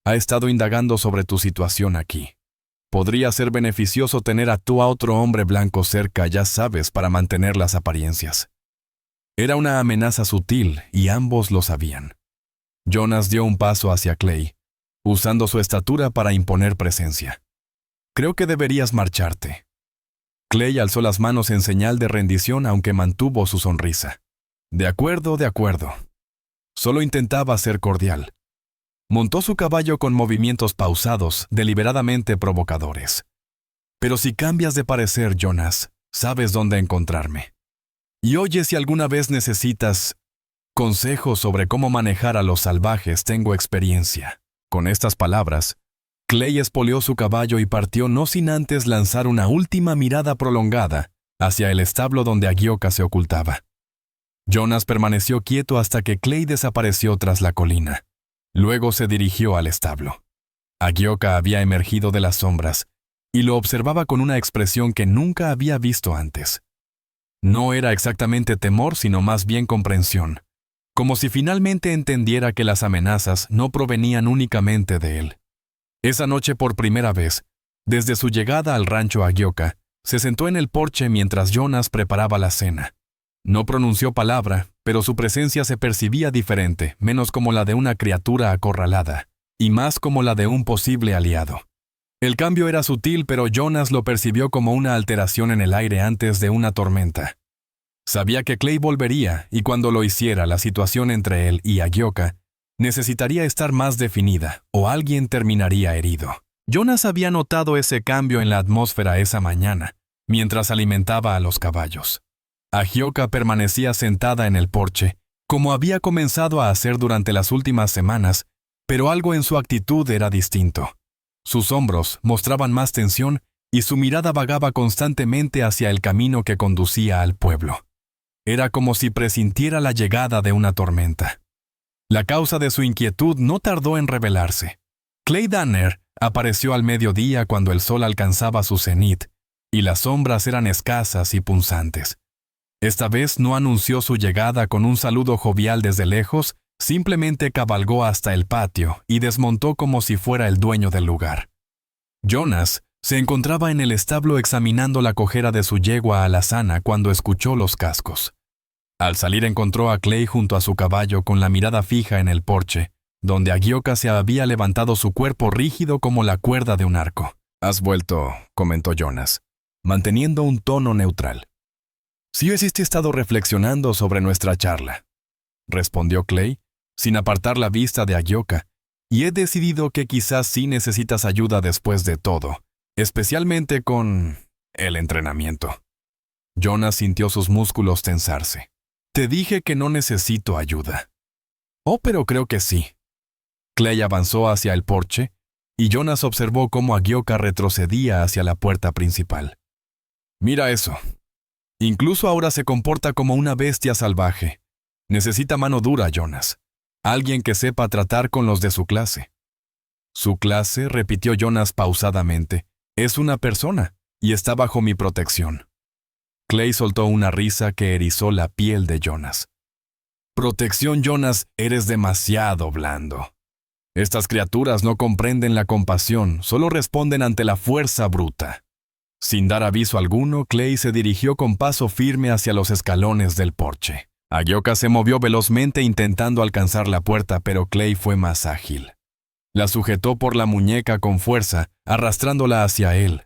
ha estado indagando sobre tu situación aquí. Podría ser beneficioso tener a otro hombre blanco cerca, ya sabes, para mantener las apariencias». Era una amenaza sutil, y ambos lo sabían. Jonas dio un paso hacia Clay, usando su estatura para imponer presencia. «Creo que deberías marcharte». Clay alzó las manos en señal de rendición, aunque mantuvo su sonrisa. «De acuerdo, de acuerdo». Solo intentaba ser cordial. Montó su caballo con movimientos pausados, deliberadamente provocadores. «Pero si cambias de parecer, Jonas, sabes dónde encontrarme. Y oye, si alguna vez necesitas consejos sobre cómo manejar a los salvajes, tengo experiencia». Con estas palabras, Clay espoleó su caballo y partió, no sin antes lanzar una última mirada prolongada hacia el establo donde Agioca se ocultaba. Jonas permaneció quieto hasta que Clay desapareció tras la colina. Luego se dirigió al establo. Agioca había emergido de las sombras, y lo observaba con una expresión que nunca había visto antes. No era exactamente temor, sino más bien comprensión, como si finalmente entendiera que las amenazas no provenían únicamente de él. Esa noche, por primera vez, desde su llegada al rancho Agioka, se sentó en el porche mientras Jonas preparaba la cena. No pronunció palabra, pero su presencia se percibía diferente, menos como la de una criatura acorralada, y más como la de un posible aliado. El cambio era sutil, pero Jonas lo percibió como una alteración en el aire antes de una tormenta. Sabía que Clay volvería, y cuando lo hiciera, la situación entre él y Agioka necesitaría estar más definida, o alguien terminaría herido. Jonas había notado ese cambio en la atmósfera esa mañana, mientras alimentaba a los caballos. Agioka permanecía sentada en el porche, como había comenzado a hacer durante las últimas semanas, pero algo en su actitud era distinto. Sus hombros mostraban más tensión y su mirada vagaba constantemente hacia el camino que conducía al pueblo. Era como si presintiera la llegada de una tormenta. La causa de su inquietud no tardó en revelarse. Clay Danner apareció al mediodía cuando el sol alcanzaba su cenit, y las sombras eran escasas y punzantes. Esta vez no anunció su llegada con un saludo jovial desde lejos, simplemente cabalgó hasta el patio y desmontó como si fuera el dueño del lugar. Jonas se encontraba en el establo examinando la cojera de su yegua alazana cuando escuchó los cascos. Al salir encontró a Clay junto a su caballo con la mirada fija en el porche, donde Agioka se había levantado su cuerpo rígido como la cuerda de un arco. «Has vuelto», comentó Jonas, manteniendo un tono neutral. «Sí, he estado reflexionando sobre nuestra charla», respondió Clay, sin apartar la vista de Agioka, «y he decidido que quizás sí necesitas ayuda después de todo, especialmente con el entrenamiento». Jonas sintió sus músculos tensarse. «Te dije que no necesito ayuda». «Oh, pero creo que sí». Clay avanzó hacia el porche, y Jonas observó cómo Agioka retrocedía hacia la puerta principal. «Mira eso. Incluso ahora se comporta como una bestia salvaje. Necesita mano dura, Jonas. Alguien que sepa tratar con los de su clase». «¿Su clase?», repitió Jonas pausadamente. «Es una persona, y está bajo mi protección». Clay soltó una risa que erizó la piel de Jonas. «Protección, Jonas, eres demasiado blando. Estas criaturas no comprenden la compasión, solo responden ante la fuerza bruta». Sin dar aviso alguno, Clay se dirigió con paso firme hacia los escalones del porche. Agioka se movió velozmente intentando alcanzar la puerta, pero Clay fue más ágil. La sujetó por la muñeca con fuerza, arrastrándola hacia él.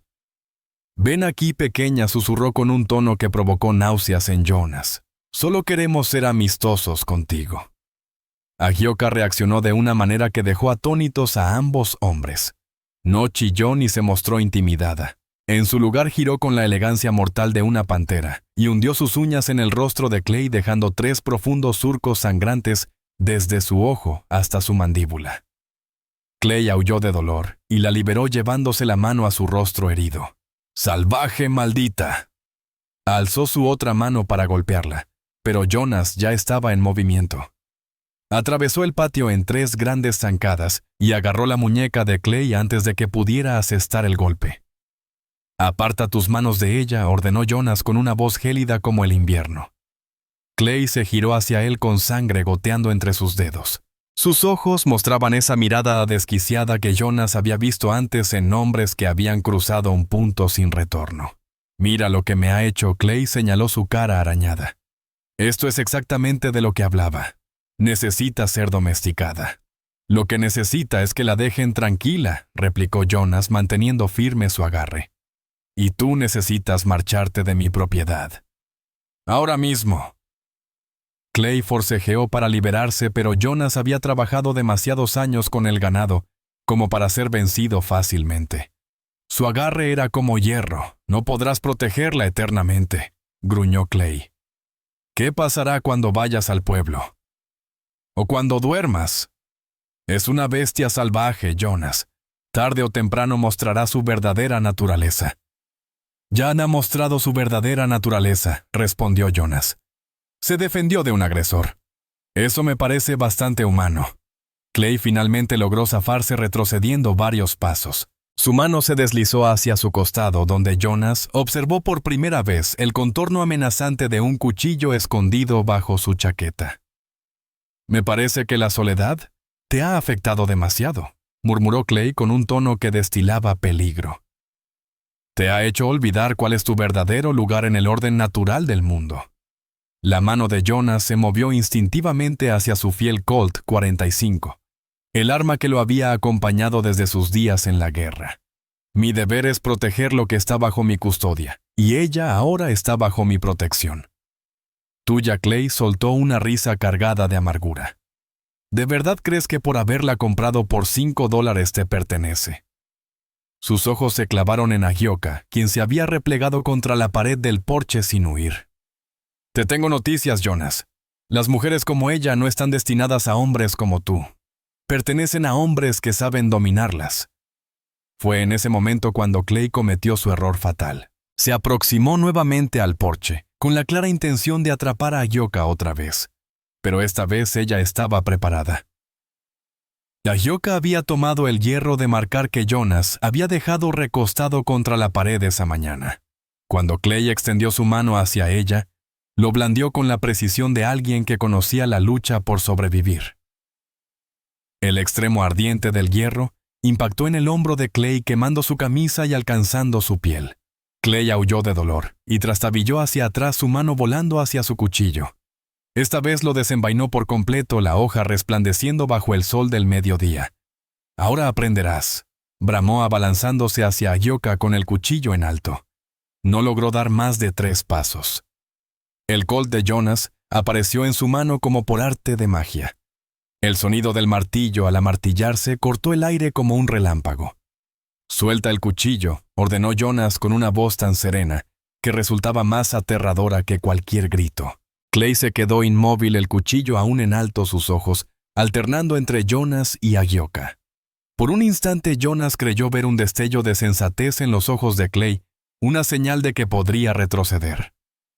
«Ven aquí, pequeña», susurró con un tono que provocó náuseas en Jonas. «Solo queremos ser amistosos contigo». Agioka reaccionó de una manera que dejó atónitos a ambos hombres. No chilló ni se mostró intimidada. En su lugar giró con la elegancia mortal de una pantera y hundió sus uñas en el rostro de Clay dejando 3 profundos surcos sangrantes desde su ojo hasta su mandíbula. Clay aulló de dolor y la liberó llevándose la mano a su rostro herido. «¡Salvaje maldita!». Alzó su otra mano para golpearla, pero Jonas ya estaba en movimiento. Atravesó el patio en 3 grandes zancadas y agarró la muñeca de Clay antes de que pudiera asestar el golpe. «Aparta tus manos de ella», ordenó Jonas con una voz gélida como el invierno. Clay se giró hacia él con sangre goteando entre sus dedos. Sus ojos mostraban esa mirada desquiciada que Jonas había visto antes en hombres que habían cruzado un punto sin retorno. «Mira lo que me ha hecho», Clay señaló su cara arañada. «Esto es exactamente de lo que hablaba. Necesita ser domesticada». «Lo que necesita es que la dejen tranquila», replicó Jonas manteniendo firme su agarre. «Y tú necesitas marcharte de mi propiedad. Ahora mismo». Clay forcejeó para liberarse, pero Jonas había trabajado demasiados años con el ganado como para ser vencido fácilmente. Su agarre era como hierro. «No podrás protegerla eternamente», gruñó Clay. «¿Qué pasará cuando vayas al pueblo? ¿O cuando duermas? Es una bestia salvaje, Jonas. Tarde o temprano mostrará su verdadera naturaleza». «Ya ha mostrado su verdadera naturaleza», respondió Jonas. «Se defendió de un agresor. Eso me parece bastante humano». Clay finalmente logró zafarse retrocediendo varios pasos. Su mano se deslizó hacia su costado, donde Jonas observó por primera vez el contorno amenazante de un cuchillo escondido bajo su chaqueta. «Me parece que la soledad te ha afectado demasiado», murmuró Clay con un tono que destilaba peligro. «Te ha hecho olvidar cuál es tu verdadero lugar en el orden natural del mundo». La mano de Jonas se movió instintivamente hacia su fiel Colt 45, el arma que lo había acompañado desde sus días en la guerra. «Mi deber es proteger lo que está bajo mi custodia, y ella ahora está bajo mi protección». Tuya Clay soltó una risa cargada de amargura. ¿De verdad crees que por haberla comprado por $5 te pertenece? Sus ojos se clavaron en Agioka, quien se había replegado contra la pared del porche sin huir. «Te tengo noticias, Jonas. Las mujeres como ella no están destinadas a hombres como tú. Pertenecen a hombres que saben dominarlas». Fue en ese momento cuando Clay cometió su error fatal. Se aproximó nuevamente al porche, con la clara intención de atrapar a Agioka otra vez. Pero esta vez ella estaba preparada. Agioka había tomado el hierro de marcar que Jonas había dejado recostado contra la pared esa mañana. Cuando Clay extendió su mano hacia ella, lo blandió con la precisión de alguien que conocía la lucha por sobrevivir. El extremo ardiente del hierro impactó en el hombro de Clay, quemando su camisa y alcanzando su piel. Clay aulló de dolor y trastabilló hacia atrás, su mano volando hacia su cuchillo. Esta vez lo desenvainó por completo, la hoja resplandeciendo bajo el sol del mediodía. «Ahora aprenderás», bramó abalanzándose hacia Agioka con el cuchillo en alto. No logró dar más de 3 pasos. El Colt de Jonas apareció en su mano como por arte de magia. El sonido del martillo al amartillarse cortó el aire como un relámpago. «Suelta el cuchillo», ordenó Jonas con una voz tan serena que resultaba más aterradora que cualquier grito. Clay se quedó inmóvil, el cuchillo aún en alto, sus ojos alternando entre Jonas y Agioka. Por un instante Jonas creyó ver un destello de sensatez en los ojos de Clay, una señal de que podría retroceder.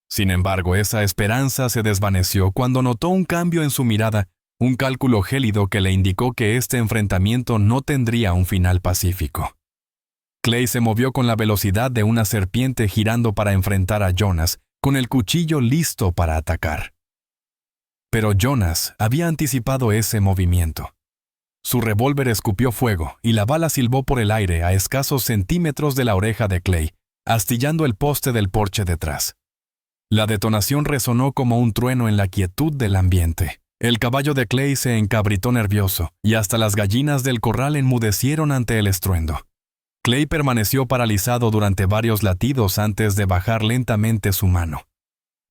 Sin embargo, esa esperanza se desvaneció cuando notó un cambio en su mirada, un cálculo gélido que le indicó que este enfrentamiento no tendría un final pacífico. Clay se movió con la velocidad de una serpiente, girando para enfrentar a Jonas, con el cuchillo listo para atacar. Pero Jonas había anticipado ese movimiento. Su revólver escupió fuego y la bala silbó por el aire a escasos centímetros de la oreja de Clay, astillando el poste del porche detrás. La detonación resonó como un trueno en la quietud del ambiente. El caballo de Clay se encabritó nervioso y hasta las gallinas del corral enmudecieron ante el estruendo. Clay permaneció paralizado durante varios latidos antes de bajar lentamente su mano.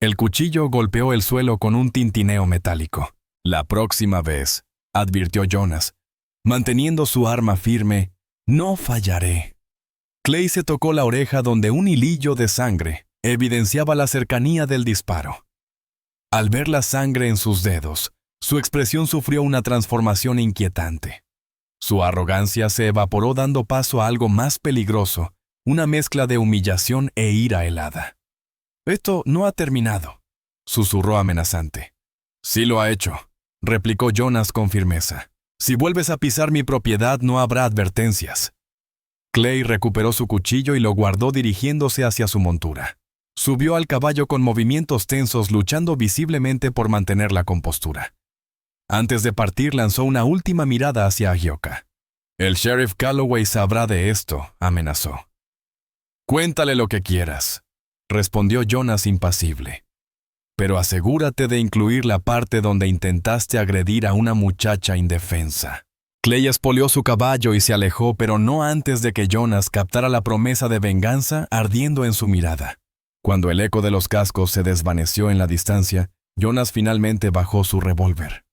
El cuchillo golpeó el suelo con un tintineo metálico. «La próxima vez», advirtió Jonas, manteniendo su arma firme, «no fallaré». Clay se tocó la oreja donde un hilillo de sangre evidenciaba la cercanía del disparo. Al ver la sangre en sus dedos, su expresión sufrió una transformación inquietante. Su arrogancia se evaporó, dando paso a algo más peligroso, una mezcla de humillación e ira helada. «Esto no ha terminado», susurró amenazante. «Sí lo ha hecho», replicó Jonas con firmeza. «Si vuelves a pisar mi propiedad no habrá advertencias». Clay recuperó su cuchillo y lo guardó, dirigiéndose hacia su montura. Subió al caballo con movimientos tensos, luchando visiblemente por mantener la compostura. Antes de partir, lanzó una última mirada hacia Agioka. «El sheriff Calloway sabrá de esto», amenazó. «Cuéntale lo que quieras», respondió Jonas impasible. «Pero asegúrate de incluir la parte donde intentaste agredir a una muchacha indefensa». Clay espoleó su caballo y se alejó, pero no antes de que Jonas captara la promesa de venganza ardiendo en su mirada. Cuando el eco de los cascos se desvaneció en la distancia, Jonas finalmente bajó su revólver.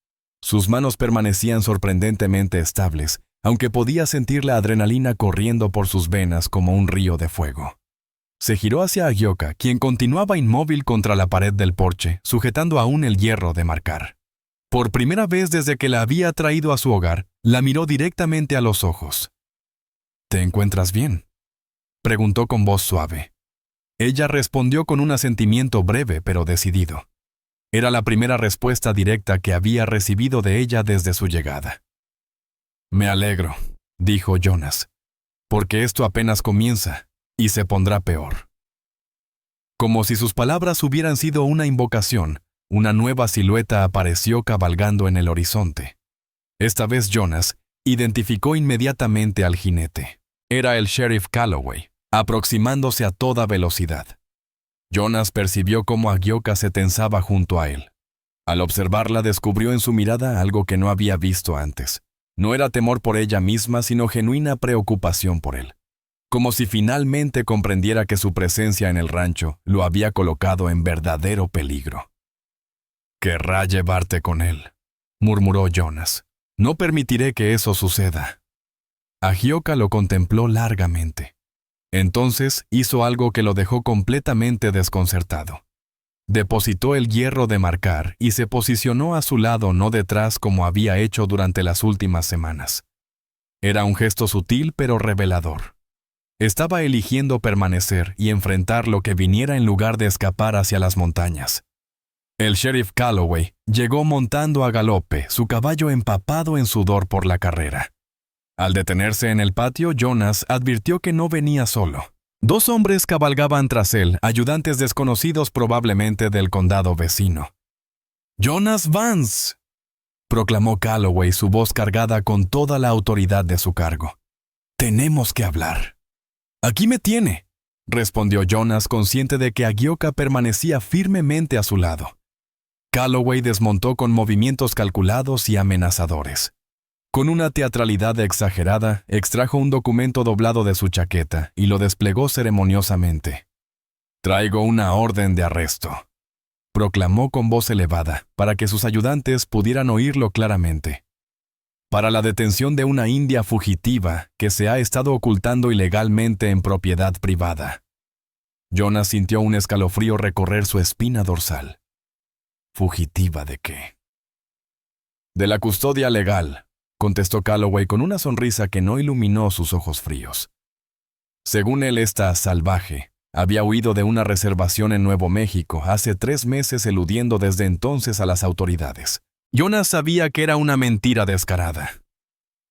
Sus manos permanecían sorprendentemente estables, aunque podía sentir la adrenalina corriendo por sus venas como un río de fuego. Se giró hacia Agioka, quien continuaba inmóvil contra la pared del porche, sujetando aún el hierro de marcar. Por primera vez desde que la había traído a su hogar, la miró directamente a los ojos. «¿Te encuentras bien?», preguntó con voz suave. Ella respondió con un asentimiento breve pero decidido. Era la primera respuesta directa que había recibido de ella desde su llegada. «Me alegro», dijo Jonas. porque esto apenas comienza, y se pondrá peor. Como si sus palabras hubieran sido una invocación, una nueva silueta apareció cabalgando en el horizonte. Esta vez Jonas identificó inmediatamente al jinete. Era el sheriff Calloway, aproximándose a toda velocidad. Jonas percibió cómo Agioka se tensaba junto a él. Al observarla descubrió en su mirada algo que no había visto antes. No era temor por ella misma, sino genuina preocupación por él. Como si finalmente comprendiera que su presencia en el rancho lo había colocado en verdadero peligro. «Querrá llevarte con él», murmuró Jonas. «No permitiré que eso suceda». Agioka lo contempló largamente. Entonces hizo algo que lo dejó completamente desconcertado. Depositó el hierro de marcar y se posicionó a su lado, no detrás como había hecho durante las últimas semanas. Era un gesto sutil pero revelador. Estaba eligiendo permanecer y enfrentar lo que viniera en lugar de escapar hacia las montañas. El sheriff Calloway llegó montando a galope, su caballo empapado en sudor por la carrera. Al detenerse en el patio, Jonas advirtió que no venía solo. 2 hombres cabalgaban tras él, ayudantes desconocidos probablemente del condado vecino. «¡Jonas Vance!», proclamó Calloway, su voz cargada con toda la autoridad de su cargo. «Tenemos que hablar». «Aquí me tiene», respondió Jonas, consciente de que Agioka permanecía firmemente a su lado. Calloway desmontó con movimientos calculados y amenazadores. Con una teatralidad exagerada, extrajo un documento doblado de su chaqueta y lo desplegó ceremoniosamente. «Traigo una orden de arresto», proclamó con voz elevada, para que sus ayudantes pudieran oírlo claramente. «Para la detención de una india fugitiva que se ha estado ocultando ilegalmente en propiedad privada». Jonas sintió un escalofrío recorrer su espina dorsal. ¿Fugitiva de qué? «De la custodia legal», contestó Calloway con una sonrisa que no iluminó sus ojos fríos. Según él, esta salvaje había huido de una reservación en Nuevo México hace 3 meses, eludiendo desde entonces a las autoridades. Jonas sabía que era una mentira descarada.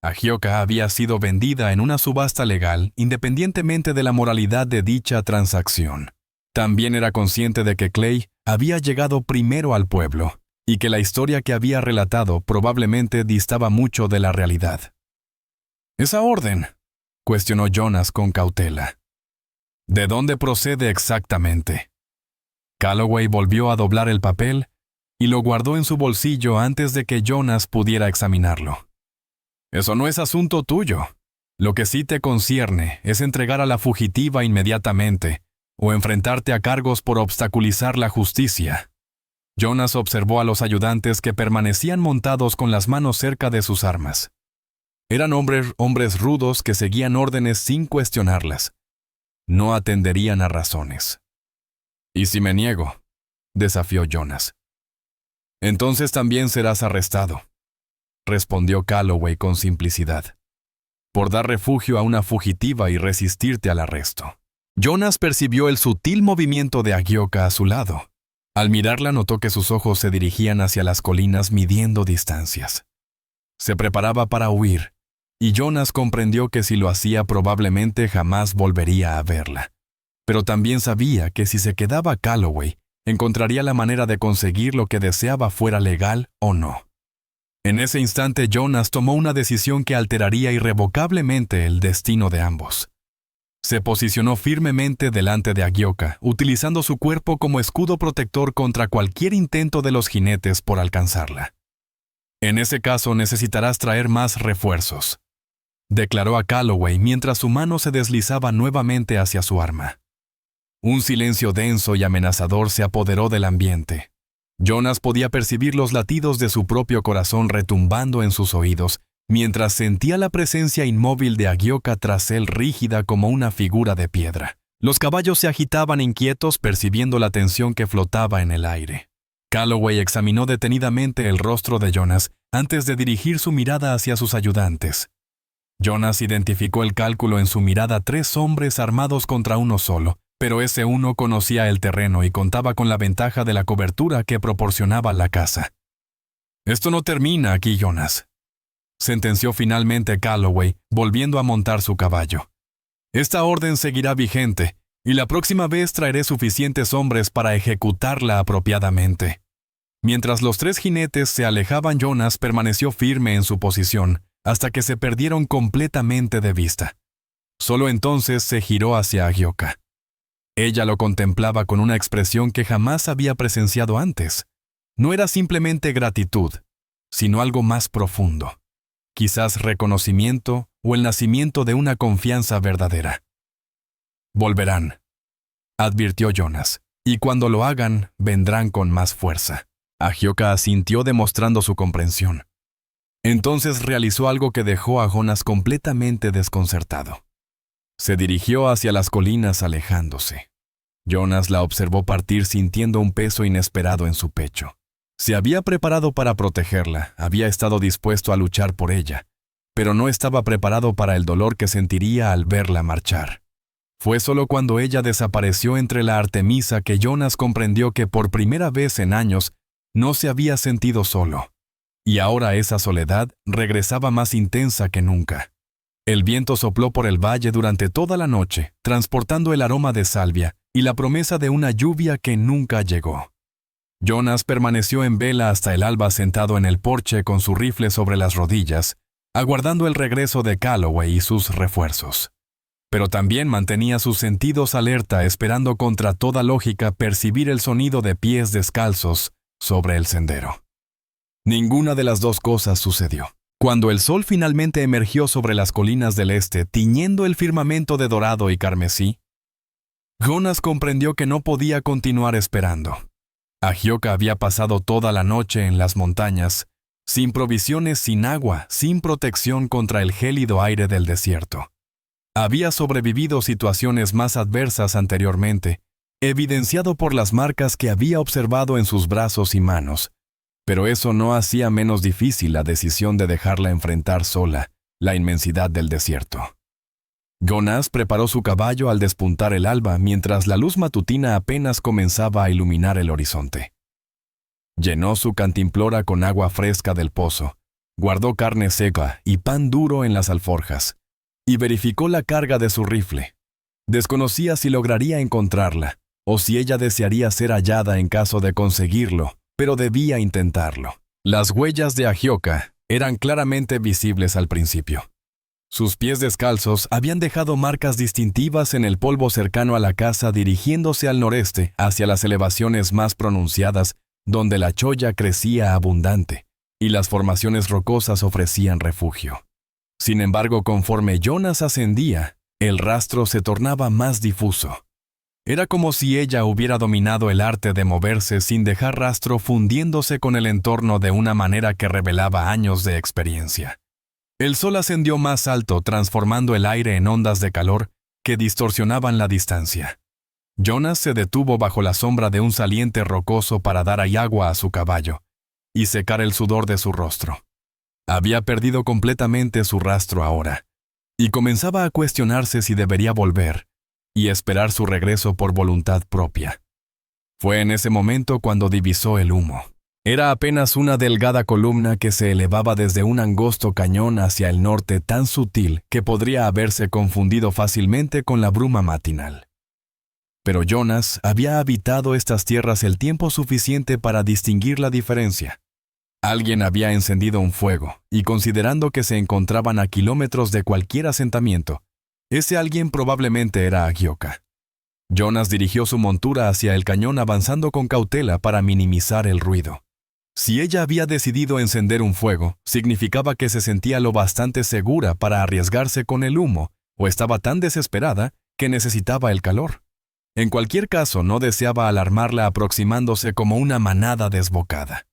Agioka había sido vendida en una subasta legal independientemente de la moralidad de dicha transacción. También era consciente de que Clay había llegado primero al pueblo y que la historia que había relatado probablemente distaba mucho de la realidad. «¿Esa orden?», cuestionó Jonas con cautela. «¿De dónde procede exactamente?». Calloway volvió a doblar el papel y lo guardó en su bolsillo antes de que Jonas pudiera examinarlo. «Eso no es asunto tuyo. Lo que sí te concierne es entregar a la fugitiva inmediatamente o enfrentarte a cargos por obstaculizar la justicia». Jonas observó a los ayudantes que permanecían montados con las manos cerca de sus armas. Eran hombres rudos que seguían órdenes sin cuestionarlas. No atenderían a razones. «¿Y si me niego?», desafió Jonas. «Entonces también serás arrestado», respondió Calloway con simplicidad, «por dar refugio a una fugitiva y resistirte al arresto». Jonas percibió el sutil movimiento de Agioka a su lado. Al mirarla notó que sus ojos se dirigían hacia las colinas midiendo distancias. Se preparaba para huir, y Jonas comprendió que si lo hacía probablemente jamás volvería a verla. Pero también sabía que si se quedaba Calloway, encontraría la manera de conseguir lo que deseaba, fuera legal o no. En ese instante Jonas tomó una decisión que alteraría irrevocablemente el destino de ambos. Se posicionó firmemente delante de Agioka, utilizando su cuerpo como escudo protector contra cualquier intento de los jinetes por alcanzarla. «En ese caso necesitarás traer más refuerzos», declaró a Calloway mientras su mano se deslizaba nuevamente hacia su arma. Un silencio denso y amenazador se apoderó del ambiente. Jonas podía percibir los latidos de su propio corazón retumbando en sus oídos, mientras sentía la presencia inmóvil de Agioka tras él, rígida como una figura de piedra. Los caballos se agitaban inquietos, percibiendo la tensión que flotaba en el aire. Calloway examinó detenidamente el rostro de Jonas antes de dirigir su mirada hacia sus ayudantes. Jonas identificó el cálculo en su mirada: 3 hombres armados contra uno solo, pero ese uno conocía el terreno y contaba con la ventaja de la cobertura que proporcionaba la casa. «Esto no termina aquí, Jonas», sentenció finalmente Calloway, volviendo a montar su caballo. Esta orden seguirá vigente, y la próxima vez traeré suficientes hombres para ejecutarla apropiadamente. Mientras los 3 jinetes se alejaban, Jonas permaneció firme en su posición hasta que se perdieron completamente de vista. Solo entonces se giró hacia Agioka. Ella lo contemplaba con una expresión que jamás había presenciado antes. No era simplemente gratitud, sino algo más profundo. Quizás reconocimiento o el nacimiento de una confianza verdadera. Volverán, advirtió Jonas, y cuando lo hagan, vendrán con más fuerza. Agioka asintió demostrando su comprensión. Entonces realizó algo que dejó a Jonas completamente desconcertado. Se dirigió hacia las colinas alejándose. Jonas la observó partir sintiendo un peso inesperado en su pecho. Se había preparado para protegerla, había estado dispuesto a luchar por ella, pero no estaba preparado para el dolor que sentiría al verla marchar. Fue solo cuando ella desapareció entre la Artemisa que Jonas comprendió que por primera vez en años no se había sentido solo. Y ahora esa soledad regresaba más intensa que nunca. El viento sopló por el valle durante toda la noche, transportando el aroma de salvia y la promesa de una lluvia que nunca llegó. Jonas permaneció en vela hasta el alba sentado en el porche con su rifle sobre las rodillas, aguardando el regreso de Calloway y sus refuerzos. Pero también mantenía sus sentidos alerta, esperando contra toda lógica percibir el sonido de pies descalzos sobre el sendero. Ninguna de las dos cosas sucedió. Cuando el sol finalmente emergió sobre las colinas del este, tiñendo el firmamento de dorado y carmesí, Jonas comprendió que no podía continuar esperando. Agioka había pasado toda la noche en las montañas, sin provisiones, sin agua, sin protección contra el gélido aire del desierto. Había sobrevivido situaciones más adversas anteriormente, evidenciado por las marcas que había observado en sus brazos y manos, pero eso no hacía menos difícil la decisión de dejarla enfrentar sola la inmensidad del desierto. Jonas preparó su caballo al despuntar el alba mientras la luz matutina apenas comenzaba a iluminar el horizonte. Llenó su cantimplora con agua fresca del pozo, guardó carne seca y pan duro en las alforjas, y verificó la carga de su rifle. Desconocía si lograría encontrarla, o si ella desearía ser hallada en caso de conseguirlo, pero debía intentarlo. Las huellas de Agioka eran claramente visibles al principio. Sus pies descalzos habían dejado marcas distintivas en el polvo cercano a la casa, dirigiéndose al noreste, hacia las elevaciones más pronunciadas, donde la cholla crecía abundante, y las formaciones rocosas ofrecían refugio. Sin embargo, conforme Jonas ascendía, el rastro se tornaba más difuso. Era como si ella hubiera dominado el arte de moverse sin dejar rastro, fundiéndose con el entorno de una manera que revelaba años de experiencia. El sol ascendió más alto, transformando el aire en ondas de calor que distorsionaban la distancia. Jonas se detuvo bajo la sombra de un saliente rocoso para dar agua a su caballo y secar el sudor de su rostro. Había perdido completamente su rastro ahora, y comenzaba a cuestionarse si debería volver y esperar su regreso por voluntad propia. Fue en ese momento cuando divisó el humo. Era apenas una delgada columna que se elevaba desde un angosto cañón hacia el norte, tan sutil que podría haberse confundido fácilmente con la bruma matinal. Pero Jonas había habitado estas tierras el tiempo suficiente para distinguir la diferencia. Alguien había encendido un fuego, y considerando que se encontraban a kilómetros de cualquier asentamiento, ese alguien probablemente era Agioka. Jonas dirigió su montura hacia el cañón, avanzando con cautela para minimizar el ruido. Si ella había decidido encender un fuego, significaba que se sentía lo bastante segura para arriesgarse con el humo, o estaba tan desesperada que necesitaba el calor. En cualquier caso, no deseaba alarmarla aproximándose como una manada desbocada.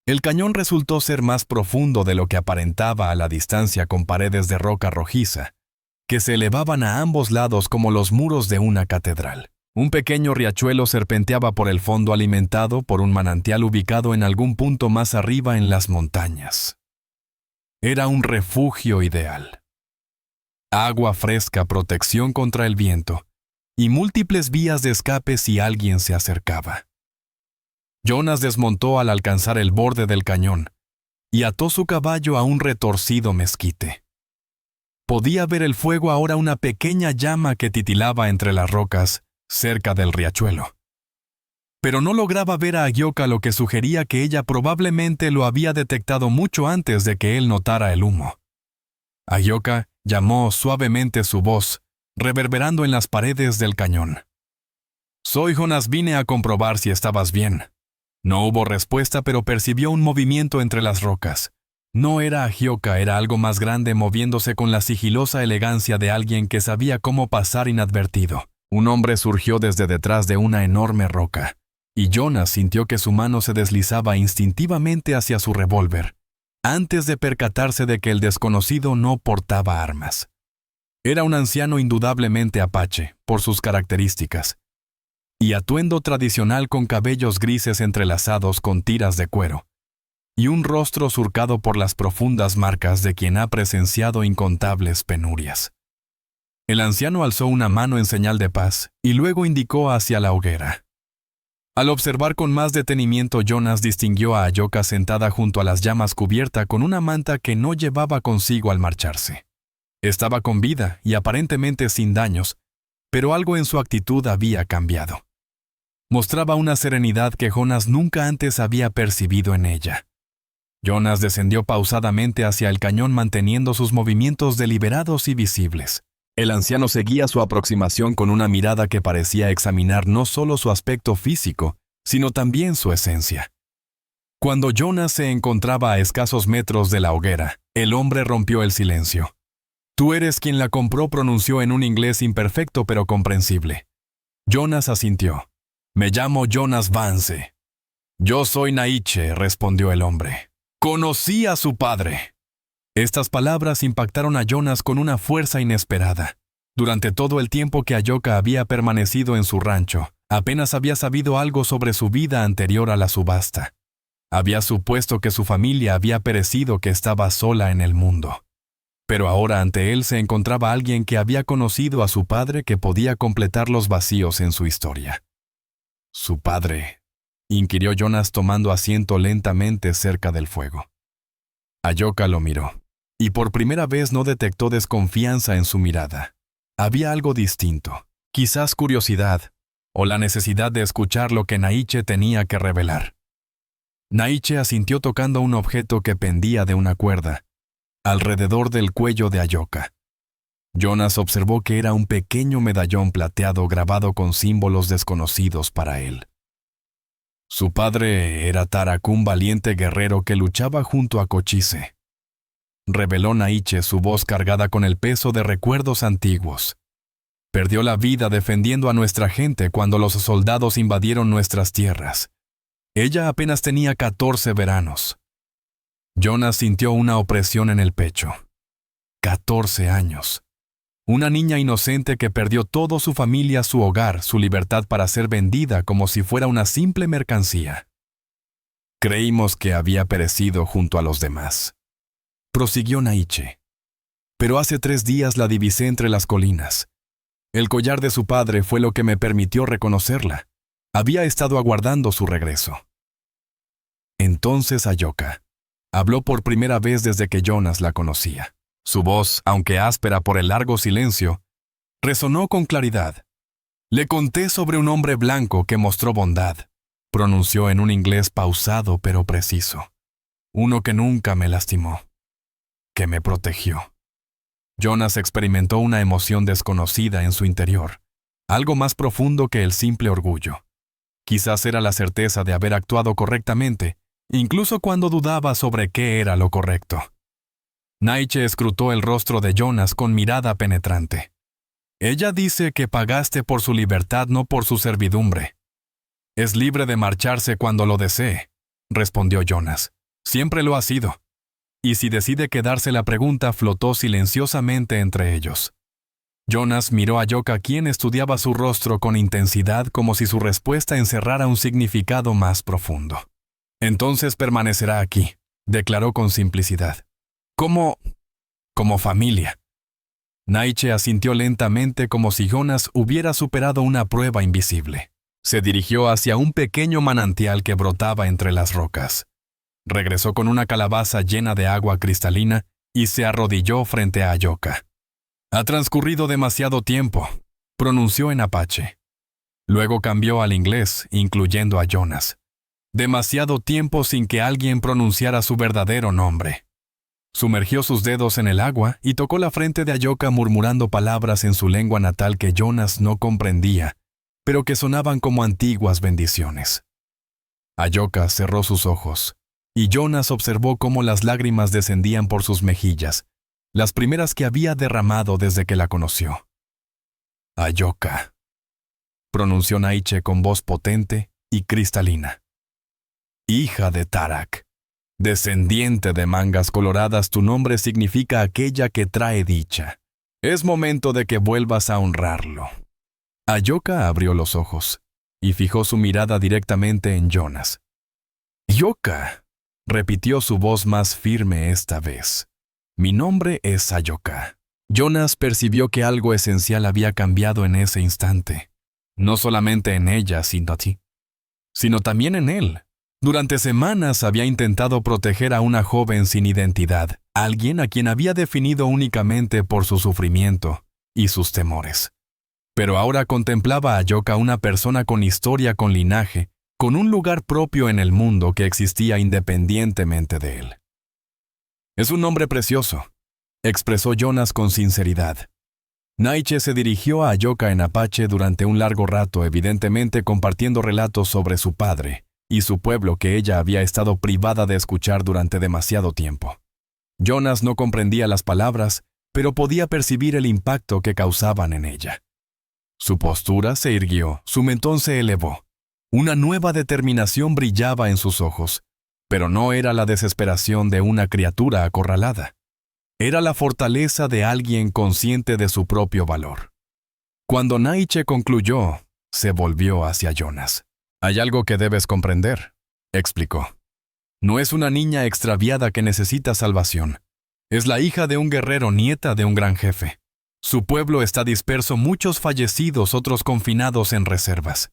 El cañón resultó ser más profundo de lo que aparentaba a la distancia, con paredes de roca rojiza, que se elevaban a ambos lados como los muros de una catedral. Un pequeño riachuelo serpenteaba por el fondo, alimentado por un manantial ubicado en algún punto más arriba en las montañas. Era un refugio ideal. Agua fresca, protección contra el viento, y múltiples vías de escape si alguien se acercaba. Jonas desmontó al alcanzar el borde del cañón y ató su caballo a un retorcido mezquite. Podía ver el fuego ahora, una pequeña llama que titilaba entre las rocas, cerca del riachuelo. Pero no lograba ver a Agioka, lo que sugería que ella probablemente lo había detectado mucho antes de que él notara el humo. Agioka llamó suavemente, su voz reverberando en las paredes del cañón. «Soy Jonas, vine a comprobar si estabas bien». No hubo respuesta, pero percibió un movimiento entre las rocas. No era Agioka, era algo más grande, moviéndose con la sigilosa elegancia de alguien que sabía cómo pasar inadvertido. Un hombre surgió desde detrás de una enorme roca, y Jonas sintió que su mano se deslizaba instintivamente hacia su revólver, antes de percatarse de que el desconocido no portaba armas. Era un anciano indudablemente apache, por sus características, y atuendo tradicional con cabellos grises entrelazados con tiras de cuero, y un rostro surcado por las profundas marcas de quien ha presenciado incontables penurias. El anciano alzó una mano en señal de paz y luego indicó hacia la hoguera. Al observar con más detenimiento, Jonas distinguió a Agioka sentada junto a las llamas, cubierta con una manta que no llevaba consigo al marcharse. Estaba con vida y aparentemente sin daños, pero algo en su actitud había cambiado. Mostraba una serenidad que Jonas nunca antes había percibido en ella. Jonas descendió pausadamente hacia el cañón, manteniendo sus movimientos deliberados y visibles. El anciano seguía su aproximación con una mirada que parecía examinar no solo su aspecto físico, sino también su esencia. Cuando Jonas se encontraba a escasos metros de la hoguera, el hombre rompió el silencio. «Tú eres quien la compró», pronunció en un inglés imperfecto pero comprensible. Jonas asintió. «Me llamo Jonas Vance». «Yo soy Naiche», respondió el hombre. «Conocí a su padre». Estas palabras impactaron a Jonas con una fuerza inesperada. Durante todo el tiempo que Agioka había permanecido en su rancho, apenas había sabido algo sobre su vida anterior a la subasta. Había supuesto que su familia había perecido, que estaba sola en el mundo. Pero ahora ante él se encontraba alguien que había conocido a su padre, que podía completar los vacíos en su historia. «¿Su padre?», inquirió Jonas, tomando asiento lentamente cerca del fuego. Agioka lo miró, y por primera vez no detectó desconfianza en su mirada. Había algo distinto, quizás curiosidad, o la necesidad de escuchar lo que Naiche tenía que revelar. Naiche asintió, tocando un objeto que pendía de una cuerda, alrededor del cuello de Agioka. Jonas observó que era un pequeño medallón plateado grabado con símbolos desconocidos para él. Su padre era Tarak, un valiente guerrero que luchaba junto a Cochise, reveló Naiche, su voz cargada con el peso de recuerdos antiguos. Perdió la vida defendiendo a nuestra gente cuando los soldados invadieron nuestras tierras. Ella apenas tenía 14 veranos. Jonas sintió una opresión en el pecho. 14 años. Una niña inocente que perdió todo: su familia, su hogar, su libertad, para ser vendida como si fuera una simple mercancía. Creímos que había perecido junto a los demás, prosiguió Naiche. Pero hace 3 días la divisé entre las colinas. El collar de su padre fue lo que me permitió reconocerla. Había estado aguardando su regreso. Entonces Agioka habló por primera vez desde que Jonas la conocía. Su voz, aunque áspera por el largo silencio, resonó con claridad. «Le conté sobre un hombre blanco que mostró bondad», pronunció en un inglés pausado pero preciso. «Uno que nunca me lastimó, que me protegió». Jonas experimentó una emoción desconocida en su interior, algo más profundo que el simple orgullo. Quizás era la certeza de haber actuado correctamente, incluso cuando dudaba sobre qué era lo correcto. Naiche escrutó el rostro de Jonas con mirada penetrante. «Ella dice que pagaste por su libertad, no por su servidumbre». «Es libre de marcharse cuando lo desee», respondió Jonas. «Siempre lo ha sido». Y si decide quedarse, la pregunta flotó silenciosamente entre ellos. Jonas miró a Agioka, quien estudiaba su rostro con intensidad, como si su respuesta encerrara un significado más profundo. «Entonces permanecerá aquí», declaró con simplicidad. «Como familia». Naiche asintió lentamente, como si Jonas hubiera superado una prueba invisible. Se dirigió hacia un pequeño manantial que brotaba entre las rocas. Regresó con una calabaza llena de agua cristalina y se arrodilló frente a Agioka. Ha transcurrido demasiado tiempo, pronunció en apache. Luego cambió al inglés, incluyendo a Jonas. Demasiado tiempo sin que alguien pronunciara su verdadero nombre. Sumergió sus dedos en el agua y tocó la frente de Ayoka murmurando palabras en su lengua natal que Jonas no comprendía, pero que sonaban como antiguas bendiciones. Ayoka cerró sus ojos, y Jonas observó cómo las lágrimas descendían por sus mejillas, las primeras que había derramado desde que la conoció. Ayoka, pronunció Naiche con voz potente y cristalina. Hija de Tarak, descendiente de mangas coloradas, tu nombre significa aquella que trae dicha. Es momento de que vuelvas a honrarlo. Ayoka abrió los ojos y fijó su mirada directamente en Jonas. Yoka, repitió su voz más firme esta vez. Mi nombre es Ayoka. Jonas percibió que algo esencial había cambiado en ese instante. No solamente en ella, sino también en él. Durante semanas había intentado proteger a una joven sin identidad, alguien a quien había definido únicamente por su sufrimiento y sus temores. Pero ahora contemplaba a Ayoka, una persona con historia, con linaje, con un lugar propio en el mundo que existía independientemente de él. Es un nombre precioso, expresó Jonas con sinceridad. Naiche se dirigió a Ayoka en apache durante un largo rato, evidentemente compartiendo relatos sobre su padre y su pueblo que ella había estado privada de escuchar durante demasiado tiempo. Jonas no comprendía las palabras, pero podía percibir el impacto que causaban en ella. Su postura se irguió, su mentón se elevó. Una nueva determinación brillaba en sus ojos, pero no era la desesperación de una criatura acorralada. Era la fortaleza de alguien consciente de su propio valor. Cuando Naiche concluyó, se volvió hacia Jonas. Hay algo que debes comprender, explicó. No es una niña extraviada que necesita salvación. Es la hija de un guerrero, nieta de un gran jefe. Su pueblo está disperso, muchos fallecidos, otros confinados en reservas.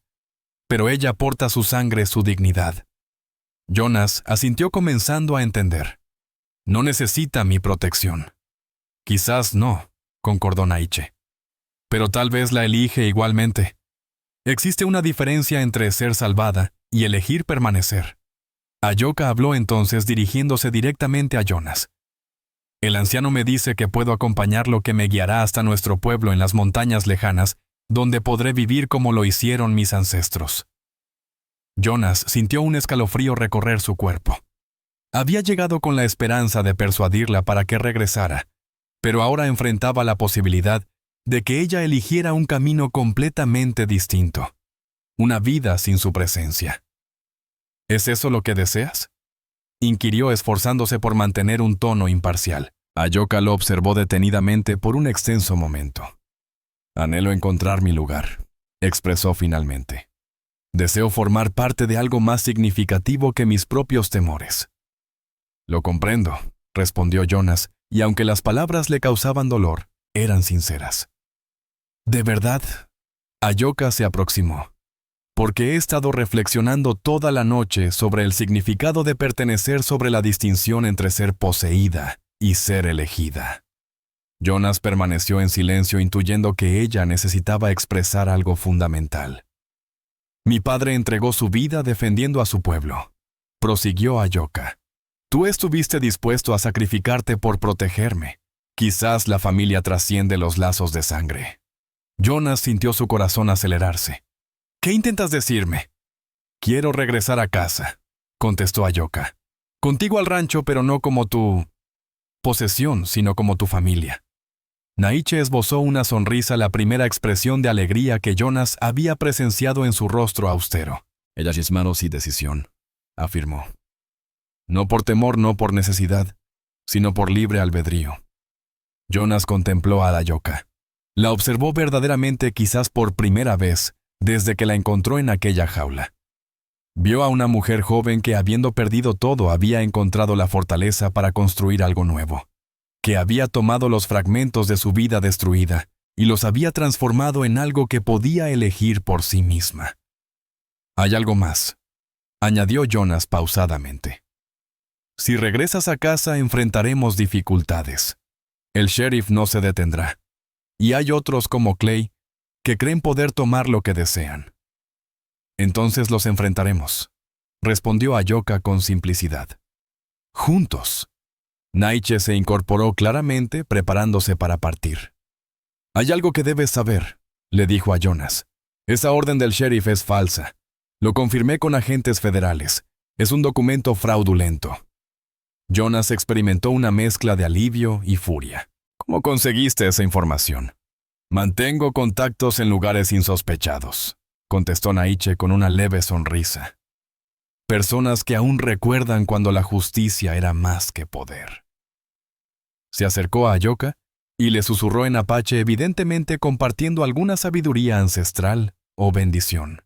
Pero ella porta su sangre, su dignidad. Jonas asintió, comenzando a entender. No necesita mi protección. Quizás no, concordó Naiche. Pero tal vez la elige igualmente. Existe una diferencia entre ser salvada y elegir permanecer. Ayoka habló entonces dirigiéndose directamente a Jonas. El anciano me dice que puedo acompañarlo, que me guiará hasta nuestro pueblo en las montañas lejanas, donde podré vivir como lo hicieron mis ancestros. Jonas sintió un escalofrío recorrer su cuerpo. Había llegado con la esperanza de persuadirla para que regresara, pero ahora enfrentaba la posibilidad de que ella eligiera un camino completamente distinto, una vida sin su presencia. ¿Es eso lo que deseas?, inquirió, esforzándose por mantener un tono imparcial. Ayoka lo observó detenidamente por un extenso momento. Anhelo encontrar mi lugar, expresó finalmente. Deseo formar parte de algo más significativo que mis propios temores. Lo comprendo, respondió Jonas, y aunque las palabras le causaban dolor, eran sinceras. ¿De verdad? Ayoka se aproximó. Porque he estado reflexionando toda la noche sobre el significado de pertenecer, sobre la distinción entre ser poseída y ser elegida. Jonas permaneció en silencio, intuyendo que ella necesitaba expresar algo fundamental. Mi padre entregó su vida defendiendo a su pueblo, prosiguió Ayoka. Tú estuviste dispuesto a sacrificarte por protegerme. Quizás la familia trasciende los lazos de sangre. Jonas sintió su corazón acelerarse. ¿Qué intentas decirme? Quiero regresar a casa, contestó Ayoka. Contigo al rancho, pero no como tu posesión, sino como tu familia. Naiche esbozó una sonrisa, la primera expresión de alegría que Jonas había presenciado en su rostro austero. Ella es manos y decisión, afirmó. No por temor, no por necesidad, sino por libre albedrío. Jonas contempló a Ayoka. La observó verdaderamente, quizás por primera vez, desde que la encontró en aquella jaula. Vio a una mujer joven que, habiendo perdido todo, había encontrado la fortaleza para construir algo nuevo, que había tomado los fragmentos de su vida destruida y los había transformado en algo que podía elegir por sí misma. Hay algo más, añadió Jonas pausadamente. Si regresas a casa, enfrentaremos dificultades. El sheriff no se detendrá. y hay otros como Clay que creen poder tomar lo que desean. Entonces los enfrentaremos, respondió Ayoka con simplicidad. Juntos. Naiche se incorporó claramente, preparándose para partir. Hay algo que debes saber, le dijo a Jonas. Esa orden del sheriff es falsa. Lo confirmé con agentes federales. Es un documento fraudulento. Jonas experimentó una mezcla de alivio y furia. ¿Cómo conseguiste esa información? Mantengo contactos en lugares insospechados, contestó Naiche con una leve sonrisa. Personas que aún recuerdan cuando la justicia era más que poder. Se acercó a Ayoka y le susurró en apache, evidentemente compartiendo alguna sabiduría ancestral o bendición.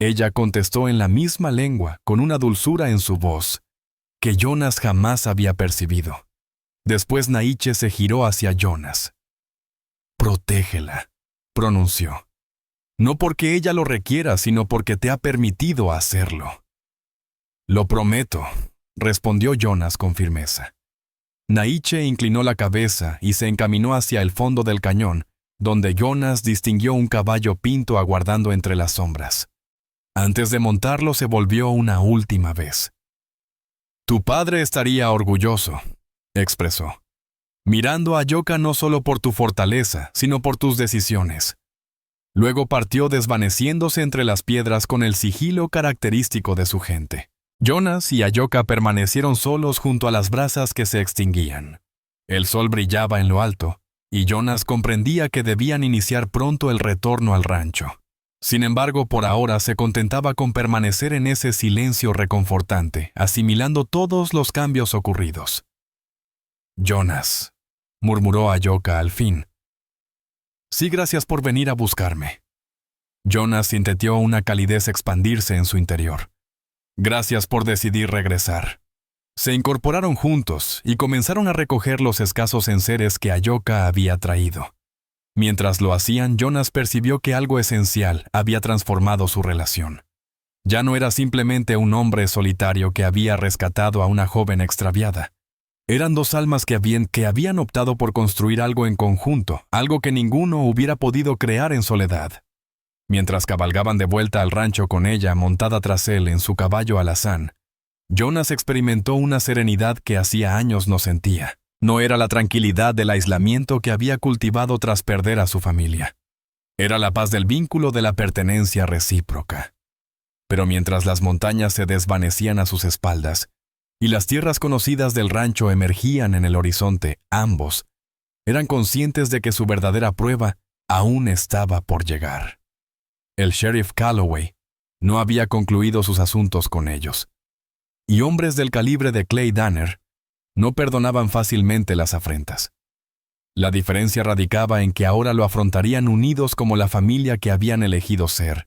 Ella contestó en la misma lengua, con una dulzura en su voz que Jonas jamás había percibido. Después Naiche se giró hacia Jonas. Protégela, pronunció. No porque ella lo requiera, sino porque te ha permitido hacerlo. Lo prometo, respondió Jonas con firmeza. Naiche inclinó la cabeza y se encaminó hacia el fondo del cañón, donde Jonas distinguió un caballo pinto aguardando entre las sombras. Antes de montarlo se volvió una última vez. Tu padre estaría orgulloso, expresó, mirando a Ayoka no solo por tu fortaleza, sino por tus decisiones. Luego partió desvaneciéndose entre las piedras con el sigilo característico de su gente. Jonas y Ayoka permanecieron solos junto a las brasas que se extinguían. El sol brillaba en lo alto, y Jonas comprendía que debían iniciar pronto el retorno al rancho. Sin embargo, por ahora se contentaba con permanecer en ese silencio reconfortante, asimilando todos los cambios ocurridos. Jonas, murmuró Ayoka al fin. Sí, gracias por venir a buscarme. Jonas sintió una calidez expandirse en su interior. Gracias por decidir regresar. Se incorporaron juntos y comenzaron a recoger los escasos enseres que Ayoka había traído. Mientras lo hacían, Jonas percibió que algo esencial había transformado su relación. Ya no era simplemente un hombre solitario que había rescatado a una joven extraviada. Eran dos almas que habían optado por construir algo en conjunto, algo que ninguno hubiera podido crear en soledad. Mientras cabalgaban de vuelta al rancho con ella montada tras él en su caballo alazán, Jonas experimentó una serenidad que hacía años no sentía. No era la tranquilidad del aislamiento que había cultivado tras perder a su familia. Era la paz del vínculo de la pertenencia recíproca. Pero mientras las montañas se desvanecían a sus espaldas y las tierras conocidas del rancho emergían en el horizonte, ambos eran conscientes de que su verdadera prueba aún estaba por llegar. El sheriff Calloway no había concluido sus asuntos con ellos, y hombres del calibre de Clay Danner no perdonaban fácilmente las afrentas. La diferencia radicaba en que ahora lo afrontarían unidos como la familia que habían elegido ser,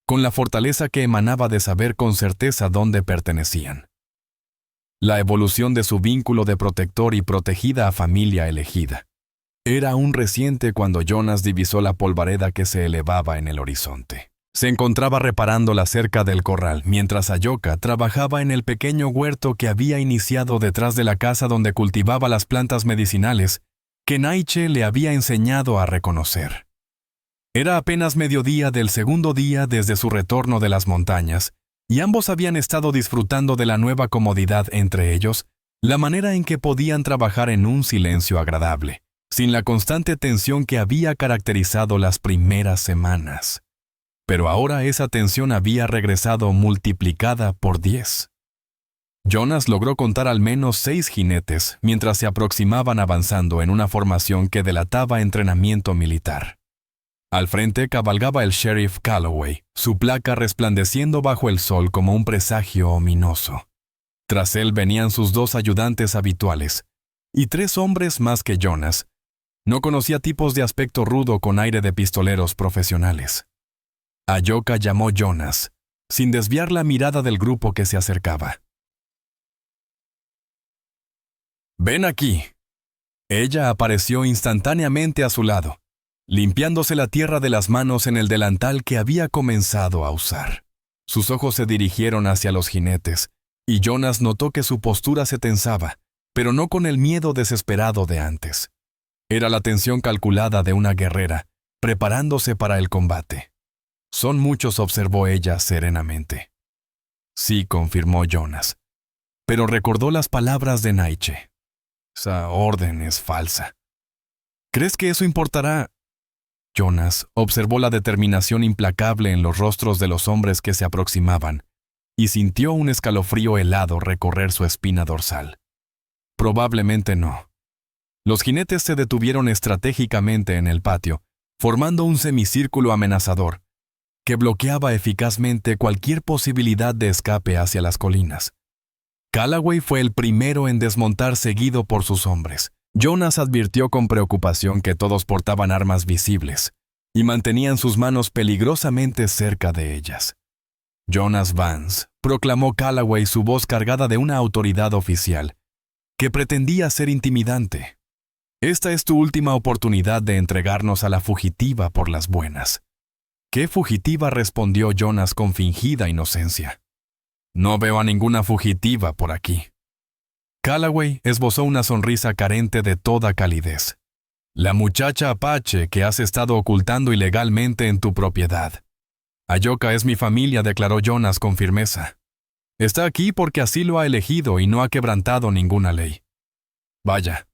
con la fortaleza que emanaba de saber con certeza dónde pertenecían. La evolución de su vínculo de protector y protegida a familia elegida era aún reciente cuando Jonas divisó la polvareda que se elevaba en el horizonte. Se encontraba reparando la cerca del corral, mientras Ayoka trabajaba en el pequeño huerto que había iniciado detrás de la casa donde cultivaba las plantas medicinales que Naiche le había enseñado a reconocer. Era apenas mediodía del segundo día desde su retorno de las montañas, y ambos habían estado disfrutando de la nueva comodidad entre ellos, la manera en que podían trabajar en un silencio agradable, sin la constante tensión que había caracterizado las primeras semanas. Pero ahora esa tensión había regresado multiplicada por 10. Jonas logró contar al menos 6 jinetes mientras se aproximaban avanzando en una formación que delataba entrenamiento militar. Al frente cabalgaba el sheriff Calloway, su placa resplandeciendo bajo el sol como un presagio ominoso. Tras él venían sus 2 ayudantes habituales, y 3 hombres más que Jonas. No conocía tipos de aspecto rudo con aire de pistoleros profesionales. Ayoka llamó Jonas, sin desviar la mirada del grupo que se acercaba. «Ven aquí». Ella apareció instantáneamente a su lado, limpiándose la tierra de las manos en el delantal que había comenzado a usar. Sus ojos se dirigieron hacia los jinetes, y Jonas notó que su postura se tensaba, pero no con el miedo desesperado de antes. Era la tensión calculada de una guerrera, preparándose para el combate. Son muchos, observó ella serenamente. Sí, confirmó Jonas, pero recordó las palabras de Naiche. Esa orden es falsa. ¿Crees que eso importará? Jonas observó la determinación implacable en los rostros de los hombres que se aproximaban y sintió un escalofrío helado recorrer su espina dorsal. Probablemente no. Los jinetes se detuvieron estratégicamente en el patio, formando un semicírculo amenazador que bloqueaba eficazmente cualquier posibilidad de escape hacia las colinas. Calloway fue el primero en desmontar, seguido por sus hombres. Jonas advirtió con preocupación que todos portaban armas visibles y mantenían sus manos peligrosamente cerca de ellas. Jonas Vance, proclamó Calloway, su voz cargada de una autoridad oficial que pretendía ser intimidante. Esta es tu última oportunidad de entregarnos a la fugitiva por las buenas. ¿Qué fugitiva?, respondió Jonas con fingida inocencia. No veo a ninguna fugitiva por aquí. Calloway esbozó una sonrisa carente de toda calidez. La muchacha apache que has estado ocultando ilegalmente en tu propiedad. Ayoka es mi familia, declaró Jonas con firmeza. Está aquí porque así lo ha elegido y no ha quebrantado ninguna ley. Vaya.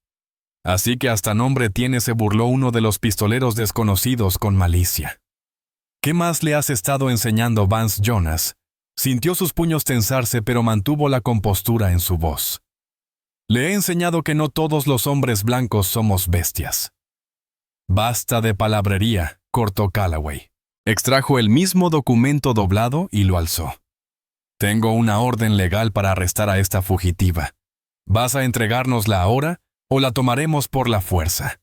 Así que hasta nombre tiene, se burló uno de los pistoleros desconocidos con malicia. ¿Qué más le has estado enseñando, Vance? Jonas sintió sus puños tensarse, pero mantuvo la compostura en su voz. Le he enseñado que no todos los hombres blancos somos bestias. Basta de palabrería, cortó Calloway. Extrajo el mismo documento doblado y lo alzó. Tengo una orden legal para arrestar a esta fugitiva. ¿Vas a entregárnosla ahora o la tomaremos por la fuerza?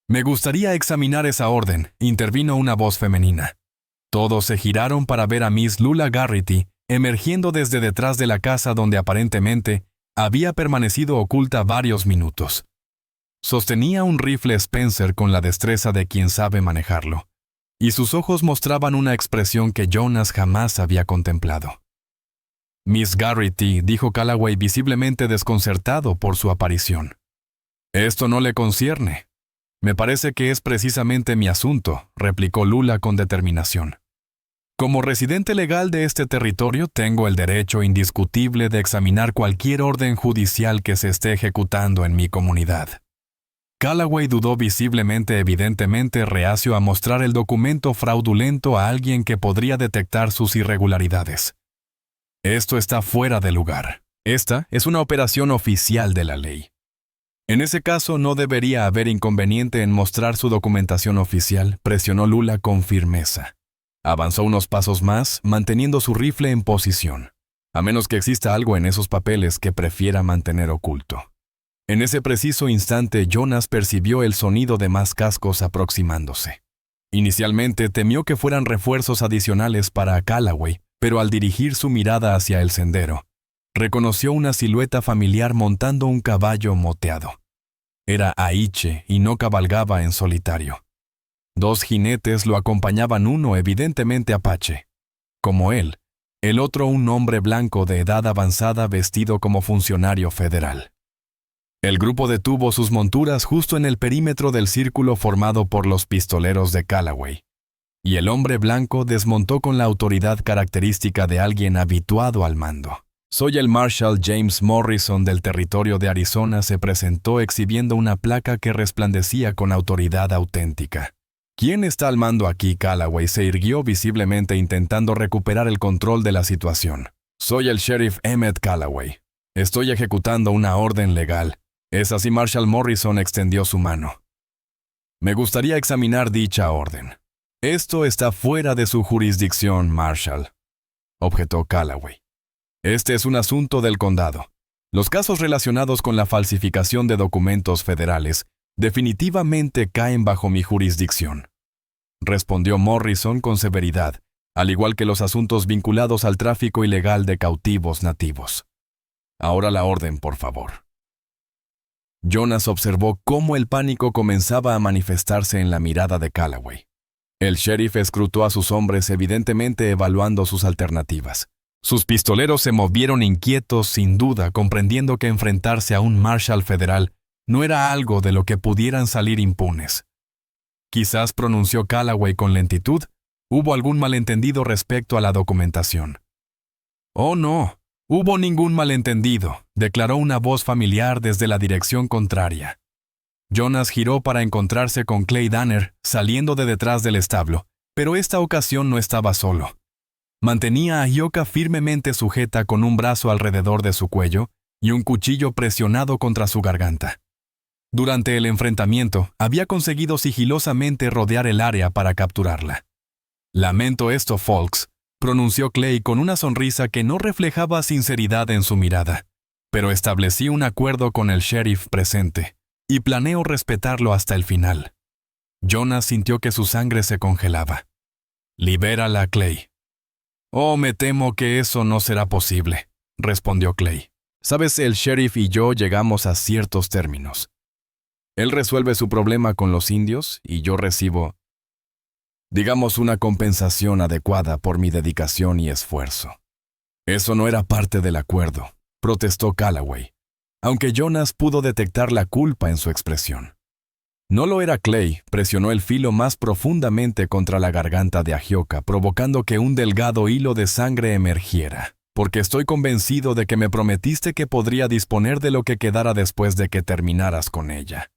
Me gustaría examinar esa orden, intervino una voz femenina. Todos se giraron para ver a Miss Lula Garrity emergiendo desde detrás de la casa donde aparentemente había permanecido oculta varios minutos. Sostenía un rifle Spencer con la destreza de quien sabe manejarlo, y sus ojos mostraban una expresión que Jonas jamás había contemplado. Miss Garrity, dijo Calloway, visiblemente desconcertado por su aparición. Esto no le concierne. Me parece que es precisamente mi asunto, replicó Lula con determinación. Como residente legal de este territorio, tengo el derecho indiscutible de examinar cualquier orden judicial que se esté ejecutando en mi comunidad. Calloway dudó visiblemente, evidentemente reacio a mostrar el documento fraudulento a alguien que podría detectar sus irregularidades. Esto está fuera de lugar. Esta es una operación oficial de la ley. En ese caso no debería haber inconveniente en mostrar su documentación oficial, presionó Lula con firmeza. Avanzó unos pasos más, manteniendo su rifle en posición, a menos que exista algo en esos papeles que prefiera mantener oculto. En ese preciso instante, Jonas percibió el sonido de más cascos aproximándose. Inicialmente temió que fueran refuerzos adicionales para Calloway, pero al dirigir su mirada hacia el sendero, reconoció una silueta familiar montando un caballo moteado. Era Aiche y no cabalgaba en solitario. 2 jinetes lo acompañaban, uno evidentemente apache. Como él, el otro un hombre blanco de edad avanzada vestido como funcionario federal. El grupo detuvo sus monturas justo en el perímetro del círculo formado por los pistoleros de Calloway, y el hombre blanco desmontó con la autoridad característica de alguien habituado al mando. Soy el Marshal James Morrison del territorio de Arizona, se presentó exhibiendo una placa que resplandecía con autoridad auténtica. ¿Quién está al mando aquí? Calloway se irguió visiblemente intentando recuperar el control de la situación. Soy el sheriff Emmett Calloway. Estoy ejecutando una orden legal. ¿Es así? Marshal Morrison extendió su mano. Me gustaría examinar dicha orden. Esto está fuera de su jurisdicción, Marshal, objetó Calloway. Este es un asunto del condado. Los casos relacionados con la falsificación de documentos federales definitivamente caen bajo mi jurisdicción, respondió Morrison con severidad, al igual que los asuntos vinculados al tráfico ilegal de cautivos nativos. Ahora la orden, por favor. Jonas observó cómo el pánico comenzaba a manifestarse en la mirada de Calloway. El sheriff escrutó a sus hombres, evidentemente evaluando sus alternativas. Sus pistoleros se movieron inquietos, sin duda, comprendiendo que enfrentarse a un marshal federal no era algo de lo que pudieran salir impunes. Quizás, pronunció Calloway con lentitud, hubo algún malentendido respecto a la documentación. Oh, no, hubo ningún malentendido, declaró una voz familiar desde la dirección contraria. Jonas giró para encontrarse con Clay Danner saliendo de detrás del establo, pero esta ocasión no estaba solo. Mantenía a Ahioka firmemente sujeta con un brazo alrededor de su cuello y un cuchillo presionado contra su garganta. Durante el enfrentamiento, había conseguido sigilosamente rodear el área para capturarla. Lamento esto, Folks, pronunció Clay con una sonrisa que no reflejaba sinceridad en su mirada, pero establecí un acuerdo con el sheriff presente, y planeo respetarlo hasta el final. Jonas sintió que su sangre se congelaba. Libérala, Clay. Oh, me temo que eso no será posible, respondió Clay. Sabes, el sheriff y yo llegamos a ciertos términos. Él resuelve su problema con los indios y yo recibo, digamos, una compensación adecuada por mi dedicación y esfuerzo. Eso no era parte del acuerdo, protestó Calloway, aunque Jonas pudo detectar la culpa en su expresión. No lo era. Clay presionó el filo más profundamente contra la garganta de Ahioka, provocando que un delgado hilo de sangre emergiera, porque estoy convencido de que me prometiste que podría disponer de lo que quedara después de que terminaras con ella.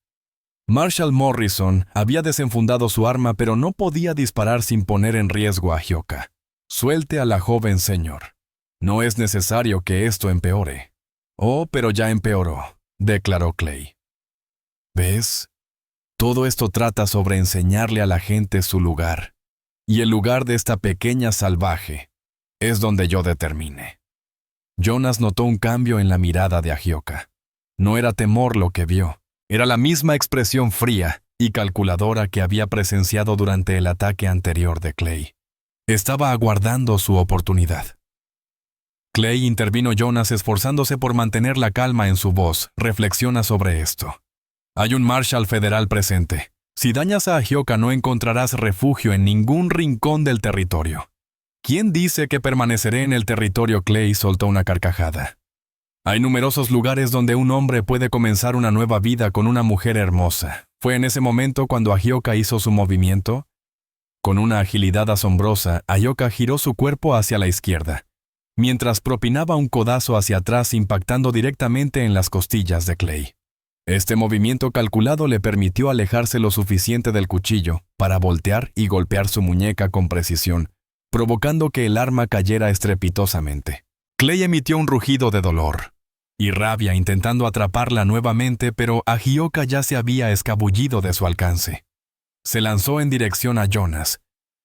Marshall Morrison había desenfundado su arma, pero no podía disparar sin poner en riesgo a Ahioka. Suelte a la joven, señor. No es necesario que esto empeore. Oh, pero ya empeoró, declaró Clay. ¿Ves? Todo esto trata sobre enseñarle a la gente su lugar, y el lugar de esta pequeña salvaje es donde yo determine. Jonas notó un cambio en la mirada de Ahioka. No era temor lo que vio, era la misma expresión fría y calculadora que había presenciado durante el ataque anterior de Clay. Estaba aguardando su oportunidad. Clay, intervino Jonas esforzándose por mantener la calma en su voz, reflexiona sobre esto. Hay un marshal federal presente. Si dañas a Ahioka no encontrarás refugio en ningún rincón del territorio. ¿Quién dice que permaneceré en el territorio? Clay soltó una carcajada. Hay numerosos lugares donde un hombre puede comenzar una nueva vida con una mujer hermosa. Fue en ese momento cuando Ahioka hizo su movimiento. Con una agilidad asombrosa, Ahioka giró su cuerpo hacia la izquierda, mientras propinaba un codazo hacia atrás impactando directamente en las costillas de Clay. Este movimiento calculado le permitió alejarse lo suficiente del cuchillo para voltear y golpear su muñeca con precisión, provocando que el arma cayera estrepitosamente. Clay emitió un rugido de dolor y rabia intentando atraparla nuevamente, pero Ahioka ya se había escabullido de su alcance. Se lanzó en dirección a Jonas,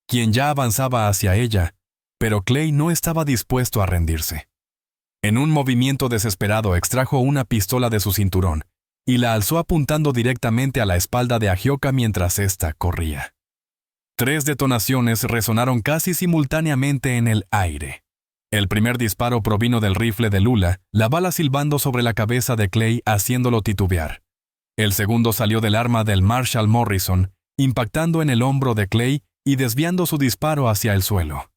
quien ya avanzaba hacia ella, pero Clay no estaba dispuesto a rendirse. En un movimiento desesperado extrajo una pistola de su cinturón y la alzó apuntando directamente a la espalda de Ahioka mientras ésta corría. 3 detonaciones resonaron casi simultáneamente en el aire. El primer disparo provino del rifle de Lula, la bala silbando sobre la cabeza de Clay haciéndolo titubear. El segundo salió del arma del Marshal Morrison, impactando en el hombro de Clay y desviando su disparo hacia el suelo.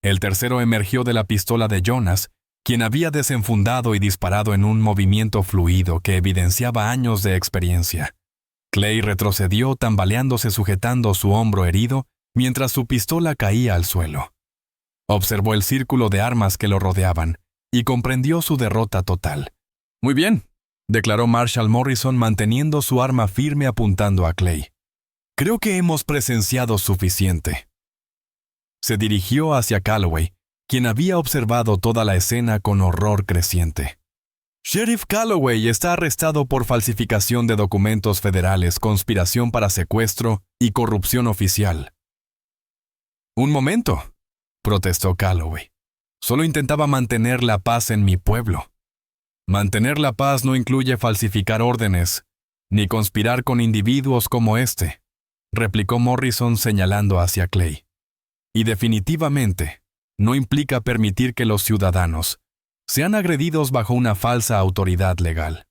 El tercero emergió de la pistola de Jonas, quien había desenfundado y disparado en un movimiento fluido que evidenciaba años de experiencia. Clay retrocedió tambaleándose sujetando su hombro herido mientras su pistola caía al suelo. Observó el círculo de armas que lo rodeaban y comprendió su derrota total. «Muy bien», declaró Marshall Morrison manteniendo su arma firme apuntando a Clay. «Creo que hemos presenciado suficiente». Se dirigió hacia Calloway, quien había observado toda la escena con horror creciente. «Sheriff Calloway está arrestado por falsificación de documentos federales, conspiración para secuestro y corrupción oficial». «Un momento», protestó Calloway. «Solo intentaba mantener la paz en mi pueblo». «Mantener la paz no incluye falsificar órdenes, ni conspirar con individuos como este», replicó Morrison señalando hacia Clay. «Y definitivamente, no implica permitir que los ciudadanos sean agredidos bajo una falsa autoridad legal».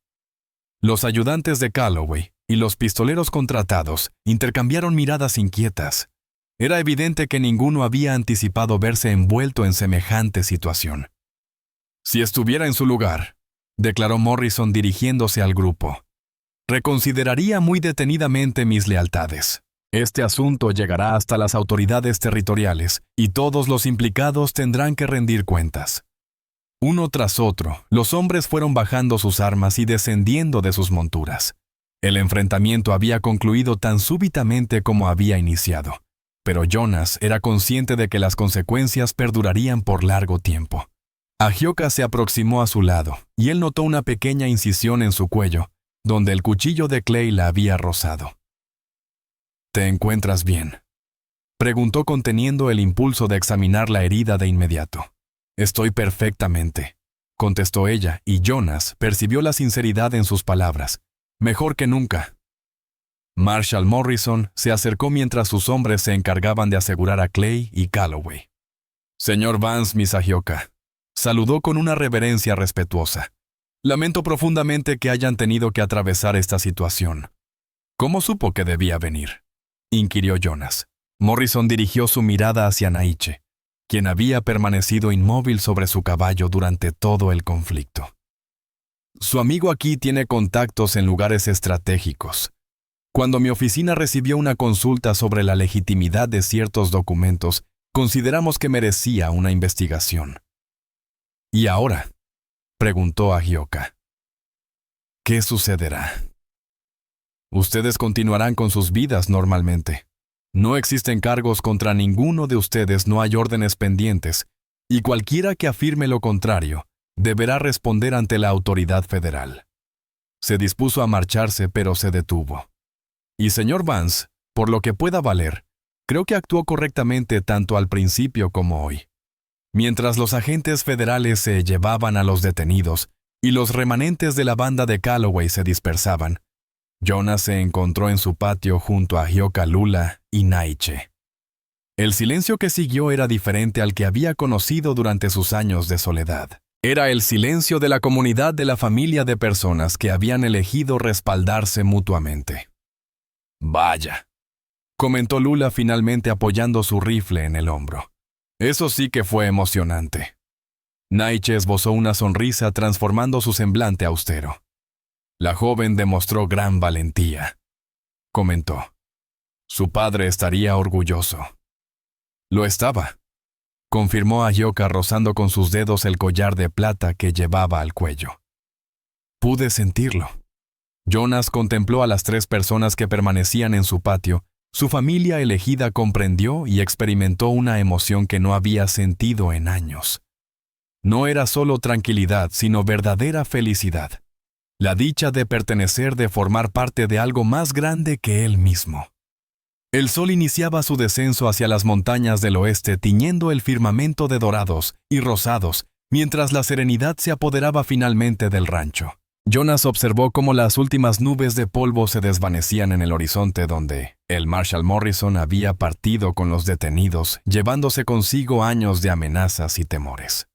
Los ayudantes de Calloway y los pistoleros contratados intercambiaron miradas inquietas. Era evidente que ninguno había anticipado verse envuelto en semejante situación. «Si estuviera en su lugar», declaró Morrison dirigiéndose al grupo, Reconsideraría muy detenidamente mis lealtades. Este asunto llegará hasta las autoridades territoriales y todos los implicados tendrán que rendir cuentas. Uno tras otro, los hombres fueron bajando sus armas y descendiendo de sus monturas. El enfrentamiento había concluido tan súbitamente como había iniciado, pero Jonas era consciente de que las consecuencias perdurarían por largo tiempo. Agioka se aproximó a su lado y él notó una pequeña incisión en su cuello, donde el cuchillo de Clay la había rozado. ¿Te encuentras bien?, preguntó conteniendo el impulso de examinar la herida de inmediato. Estoy perfectamente, contestó ella, y Jonas percibió la sinceridad en sus palabras. Mejor que nunca. Marshall Morrison se acercó mientras sus hombres se encargaban de asegurar a Clay y Calloway. Señor Vance, Miss Agioka, saludó con una reverencia respetuosa. Lamento profundamente que hayan tenido que atravesar esta situación. ¿Cómo supo que debía venir?, inquirió Jonas. Morrison dirigió su mirada hacia Naiche, quien había permanecido inmóvil sobre su caballo durante todo el conflicto. Su amigo aquí tiene contactos en lugares estratégicos. Cuando mi oficina recibió una consulta sobre la legitimidad de ciertos documentos, consideramos que merecía una investigación. ¿Y ahora?, preguntó Agioka. ¿Qué sucederá? Ustedes continuarán con sus vidas normalmente. No existen cargos contra ninguno de ustedes, no hay órdenes pendientes, y cualquiera que afirme lo contrario deberá responder ante la autoridad federal. Se dispuso a marcharse, pero se detuvo. Y señor Vance, por lo que pueda valer, creo que actuó correctamente tanto al principio como hoy. Mientras los agentes federales se llevaban a los detenidos y los remanentes de la banda de Calloway se dispersaban, Jonas se encontró en su patio junto a Agioka Lula y Naiche. El silencio que siguió era diferente al que había conocido durante sus años de soledad. Era el silencio de la comunidad de la familia de personas que habían elegido respaldarse mutuamente. «Vaya», comentó Lula finalmente apoyando su rifle en el hombro. «Eso sí que fue emocionante». Naiche esbozó una sonrisa transformando su semblante austero. «La joven demostró gran valentía», comentó. «Su padre estaría orgulloso». «Lo estaba», confirmó Agioka rozando con sus dedos el collar de plata que llevaba al cuello. «Pude sentirlo». Jonas contempló a las 3 personas que permanecían en su patio. Su familia elegida comprendió y experimentó una emoción que no había sentido en años. No era solo tranquilidad, sino verdadera felicidad. La dicha de pertenecer, de formar parte de algo más grande que él mismo. El sol iniciaba su descenso hacia las montañas del oeste, tiñendo el firmamento de dorados y rosados, mientras la serenidad se apoderaba finalmente del rancho. Jonas observó cómo las últimas nubes de polvo se desvanecían en el horizonte donde el Marshall Morrison había partido con los detenidos, llevándose consigo años de amenazas y temores.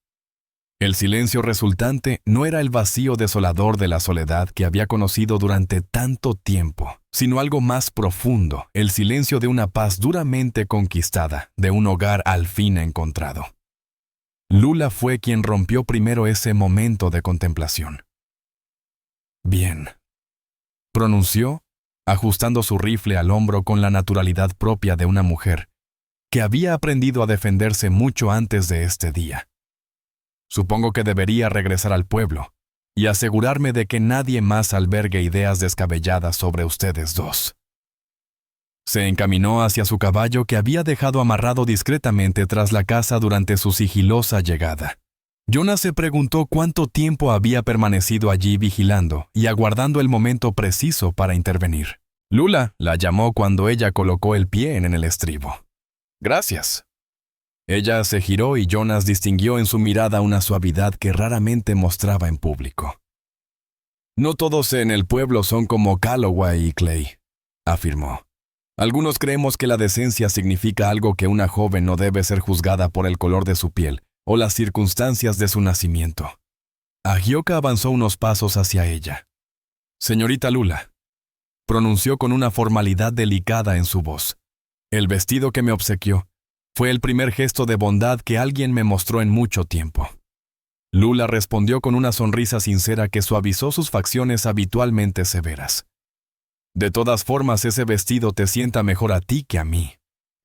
El silencio resultante no era el vacío desolador de la soledad que había conocido durante tanto tiempo, sino algo más profundo, el silencio de una paz duramente conquistada, de un hogar al fin encontrado. Lula fue quien rompió primero ese momento de contemplación. «Bien», pronunció, ajustando su rifle al hombro con la naturalidad propia de una mujer que había aprendido a defenderse mucho antes de este día. «Supongo que debería regresar al pueblo y asegurarme de que nadie más albergue ideas descabelladas sobre ustedes dos». Se encaminó hacia su caballo que había dejado amarrado discretamente tras la casa durante su sigilosa llegada. Jonas se preguntó cuánto tiempo había permanecido allí vigilando y aguardando el momento preciso para intervenir. Lula la llamó cuando ella colocó el pie en el estribo. «Gracias». Ella se giró y Jonas distinguió en su mirada una suavidad que raramente mostraba en público. «No todos en el pueblo son como Calloway y Clay», afirmó. «Algunos creemos que la decencia significa algo que una joven no debe ser juzgada por el color de su piel o las circunstancias de su nacimiento». Agioka avanzó unos pasos hacia ella. «Señorita Lula», pronunció con una formalidad delicada en su voz. «El vestido que me obsequió fue el primer gesto de bondad que alguien me mostró en mucho tiempo». Lula respondió con una sonrisa sincera que suavizó sus facciones habitualmente severas. De todas formas, ese vestido te sienta mejor a ti que a mí.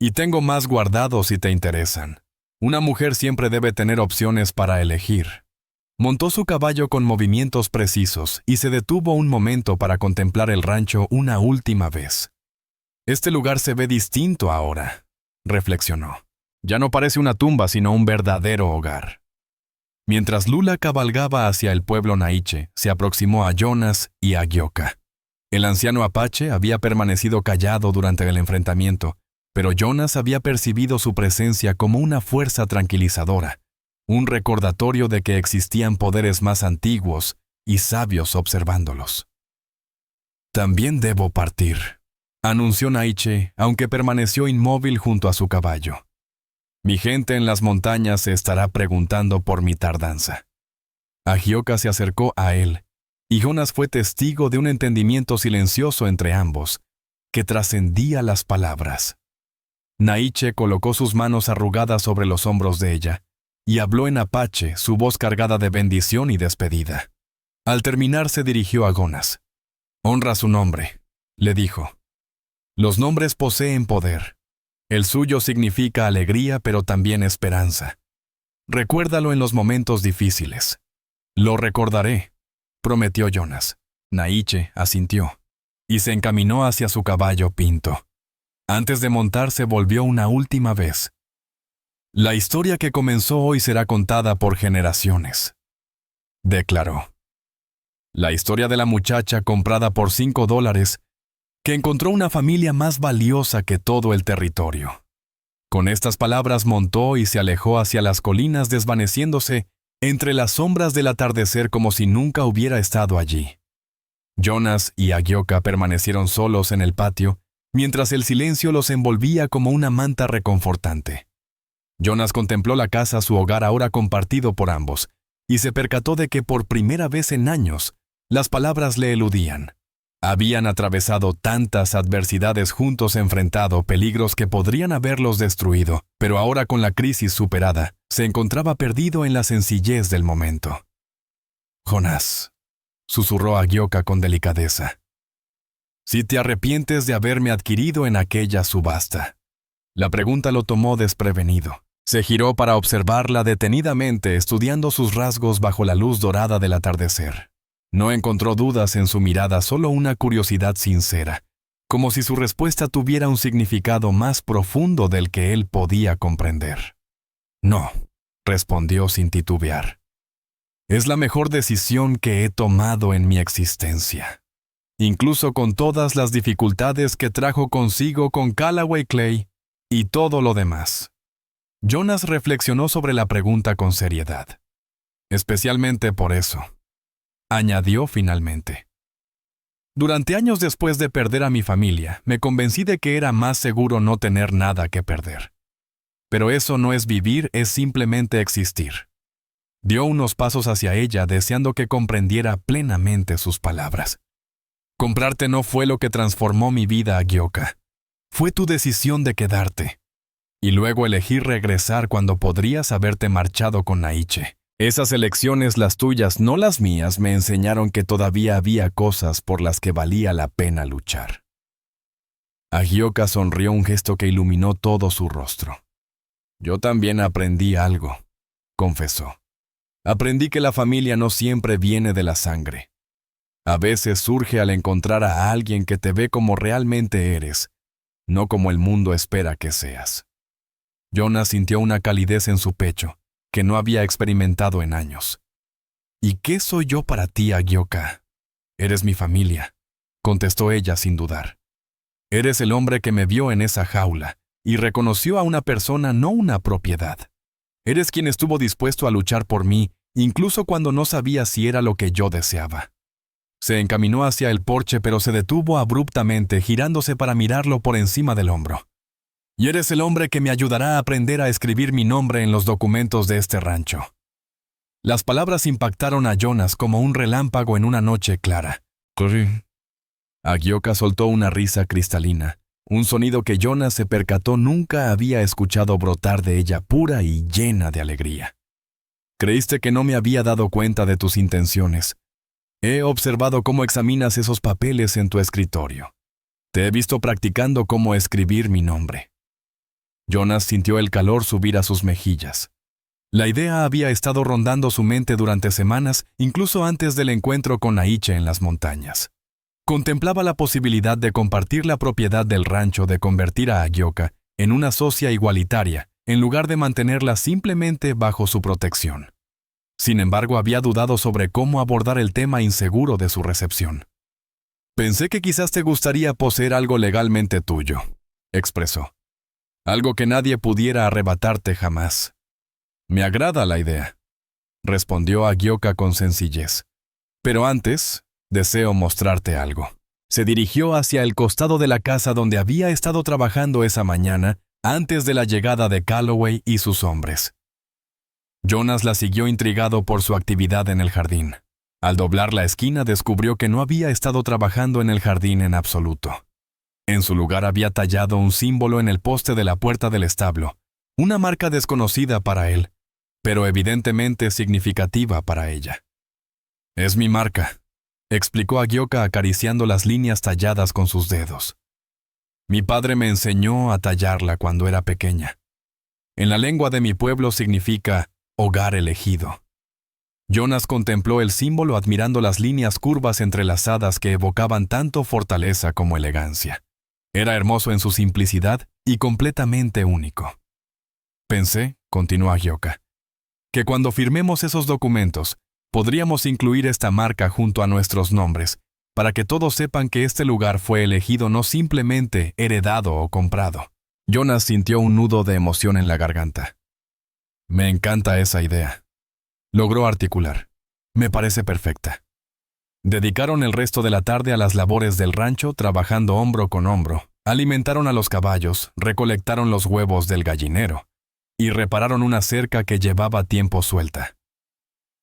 Y tengo más guardados si te interesan. Una mujer siempre debe tener opciones para elegir. Montó su caballo con movimientos precisos y se detuvo un momento para contemplar el rancho una última vez. Este lugar se ve distinto ahora, reflexionó. Ya no parece una tumba, sino un verdadero hogar. Mientras Lula cabalgaba hacia el pueblo Naiche, se aproximó a Jonas y a Gyoka. El anciano apache había permanecido callado durante el enfrentamiento, pero Jonas había percibido su presencia como una fuerza tranquilizadora, un recordatorio de que existían poderes más antiguos y sabios observándolos. También debo partir, anunció Naiche, aunque permaneció inmóvil junto a su caballo. Mi gente en las montañas se estará preguntando por mi tardanza. Agioka se acercó a él, y Jonas fue testigo de un entendimiento silencioso entre ambos, que trascendía las palabras. Naiche colocó sus manos arrugadas sobre los hombros de ella, y habló en apache, su voz cargada de bendición y despedida. Al terminar se dirigió a Jonas. «Honra su nombre», le dijo. «Los nombres poseen poder. El suyo significa alegría, pero también esperanza. Recuérdalo en los momentos difíciles». «Lo recordaré», prometió Jonas. Naiche asintió, y se encaminó hacia su caballo Pinto. Antes de montar se volvió una última vez. «La historia que comenzó hoy será contada por generaciones», declaró. La historia de la muchacha comprada por $5, que encontró una familia más valiosa que todo el territorio. Con estas palabras montó y se alejó hacia las colinas, desvaneciéndose entre las sombras del atardecer como si nunca hubiera estado allí. Jonas y Agioka permanecieron solos en el patio, mientras el silencio los envolvía como una manta reconfortante. Jonas contempló la casa, su hogar ahora compartido por ambos, y se percató de que por primera vez en años, las palabras le eludían. Habían atravesado tantas adversidades juntos, enfrentado peligros que podrían haberlos destruido, pero ahora con la crisis superada, se encontraba perdido en la sencillez del momento. «Jonas», susurró Agioka con delicadeza, «si te arrepientes de haberme adquirido en aquella subasta». La pregunta lo tomó desprevenido. Se giró para observarla detenidamente, estudiando sus rasgos bajo la luz dorada del atardecer. No encontró dudas en su mirada, solo una curiosidad sincera, como si su respuesta tuviera un significado más profundo del que él podía comprender. «No», respondió sin titubear. «Es la mejor decisión que he tomado en mi existencia, incluso con todas las dificultades que trajo consigo con Callaway Clay y todo lo demás». Jonas reflexionó sobre la pregunta con seriedad. «Especialmente por eso», añadió finalmente. «Durante años después de perder a mi familia, me convencí de que era más seguro no tener nada que perder. Pero eso no es vivir, es simplemente existir». Dio unos pasos hacia ella, deseando que comprendiera plenamente sus palabras. «Comprarte no fue lo que transformó mi vida, Agioka. Fue tu decisión de quedarte. Y luego elegir regresar cuando podrías haberte marchado con Naiche. Esas elecciones, las tuyas, no las mías, me enseñaron que todavía había cosas por las que valía la pena luchar». Agioka sonrió, un gesto que iluminó todo su rostro. «Yo también aprendí algo», confesó. «Aprendí que la familia no siempre viene de la sangre. A veces surge al encontrar a alguien que te ve como realmente eres, no como el mundo espera que seas». Jonas sintió una calidez en su pecho que no había experimentado en años. «¿Y qué soy yo para ti, Agioka?» «Eres mi familia», contestó ella sin dudar. «Eres el hombre que me vio en esa jaula y reconoció a una persona, no una propiedad. Eres quien estuvo dispuesto a luchar por mí, incluso cuando no sabía si era lo que yo deseaba». Se encaminó hacia el porche, pero se detuvo abruptamente, girándose para mirarlo por encima del hombro. «Y eres el hombre que me ayudará a aprender a escribir mi nombre en los documentos de este rancho». Las palabras impactaron a Jonas como un relámpago en una noche clara. Agioka soltó una risa cristalina, un sonido que Jonas se percató nunca había escuchado brotar de ella, pura y llena de alegría. «Creíste que no me había dado cuenta de tus intenciones. He observado cómo examinas esos papeles en tu escritorio. Te he visto practicando cómo escribir mi nombre. Jonas sintió el calor subir a sus mejillas. La idea había estado rondando su mente durante semanas, incluso antes del encuentro con Naiche en las montañas. Contemplaba la posibilidad de compartir la propiedad del rancho, de convertir a Agioka en una socia igualitaria, en lugar de mantenerla simplemente bajo su protección. Sin embargo, había dudado sobre cómo abordar el tema inseguro de su recepción. «Pensé que quizás te gustaría poseer algo legalmente tuyo», expresó. «Algo que nadie pudiera arrebatarte jamás». «Me agrada la idea», respondió Agioka con sencillez. «Pero antes, deseo mostrarte algo». Se dirigió hacia el costado de la casa donde había estado trabajando esa mañana, antes de la llegada de Calloway y sus hombres. Jonas la siguió intrigado por su actividad en el jardín. Al doblar la esquina descubrió que no había estado trabajando en el jardín en absoluto. En su lugar había tallado un símbolo en el poste de la puerta del establo, una marca desconocida para él, pero evidentemente significativa para ella. «Es mi marca», explicó Agioka acariciando las líneas talladas con sus dedos. «Mi padre me enseñó a tallarla cuando era pequeña. En la lengua de mi pueblo significa hogar elegido». Jonas contempló el símbolo admirando las líneas curvas entrelazadas que evocaban tanto fortaleza como elegancia. Era hermoso en su simplicidad y completamente único. «Pensé», continuó Agioka, «que cuando firmemos esos documentos, podríamos incluir esta marca junto a nuestros nombres, para que todos sepan que este lugar fue elegido, no simplemente heredado o comprado». Jonas sintió un nudo de emoción en la garganta. «Me encanta esa idea», logró articular. «Me parece perfecta». Dedicaron el resto de la tarde a las labores del rancho, trabajando hombro con hombro. Alimentaron a los caballos, recolectaron los huevos del gallinero y repararon una cerca que llevaba tiempo suelta.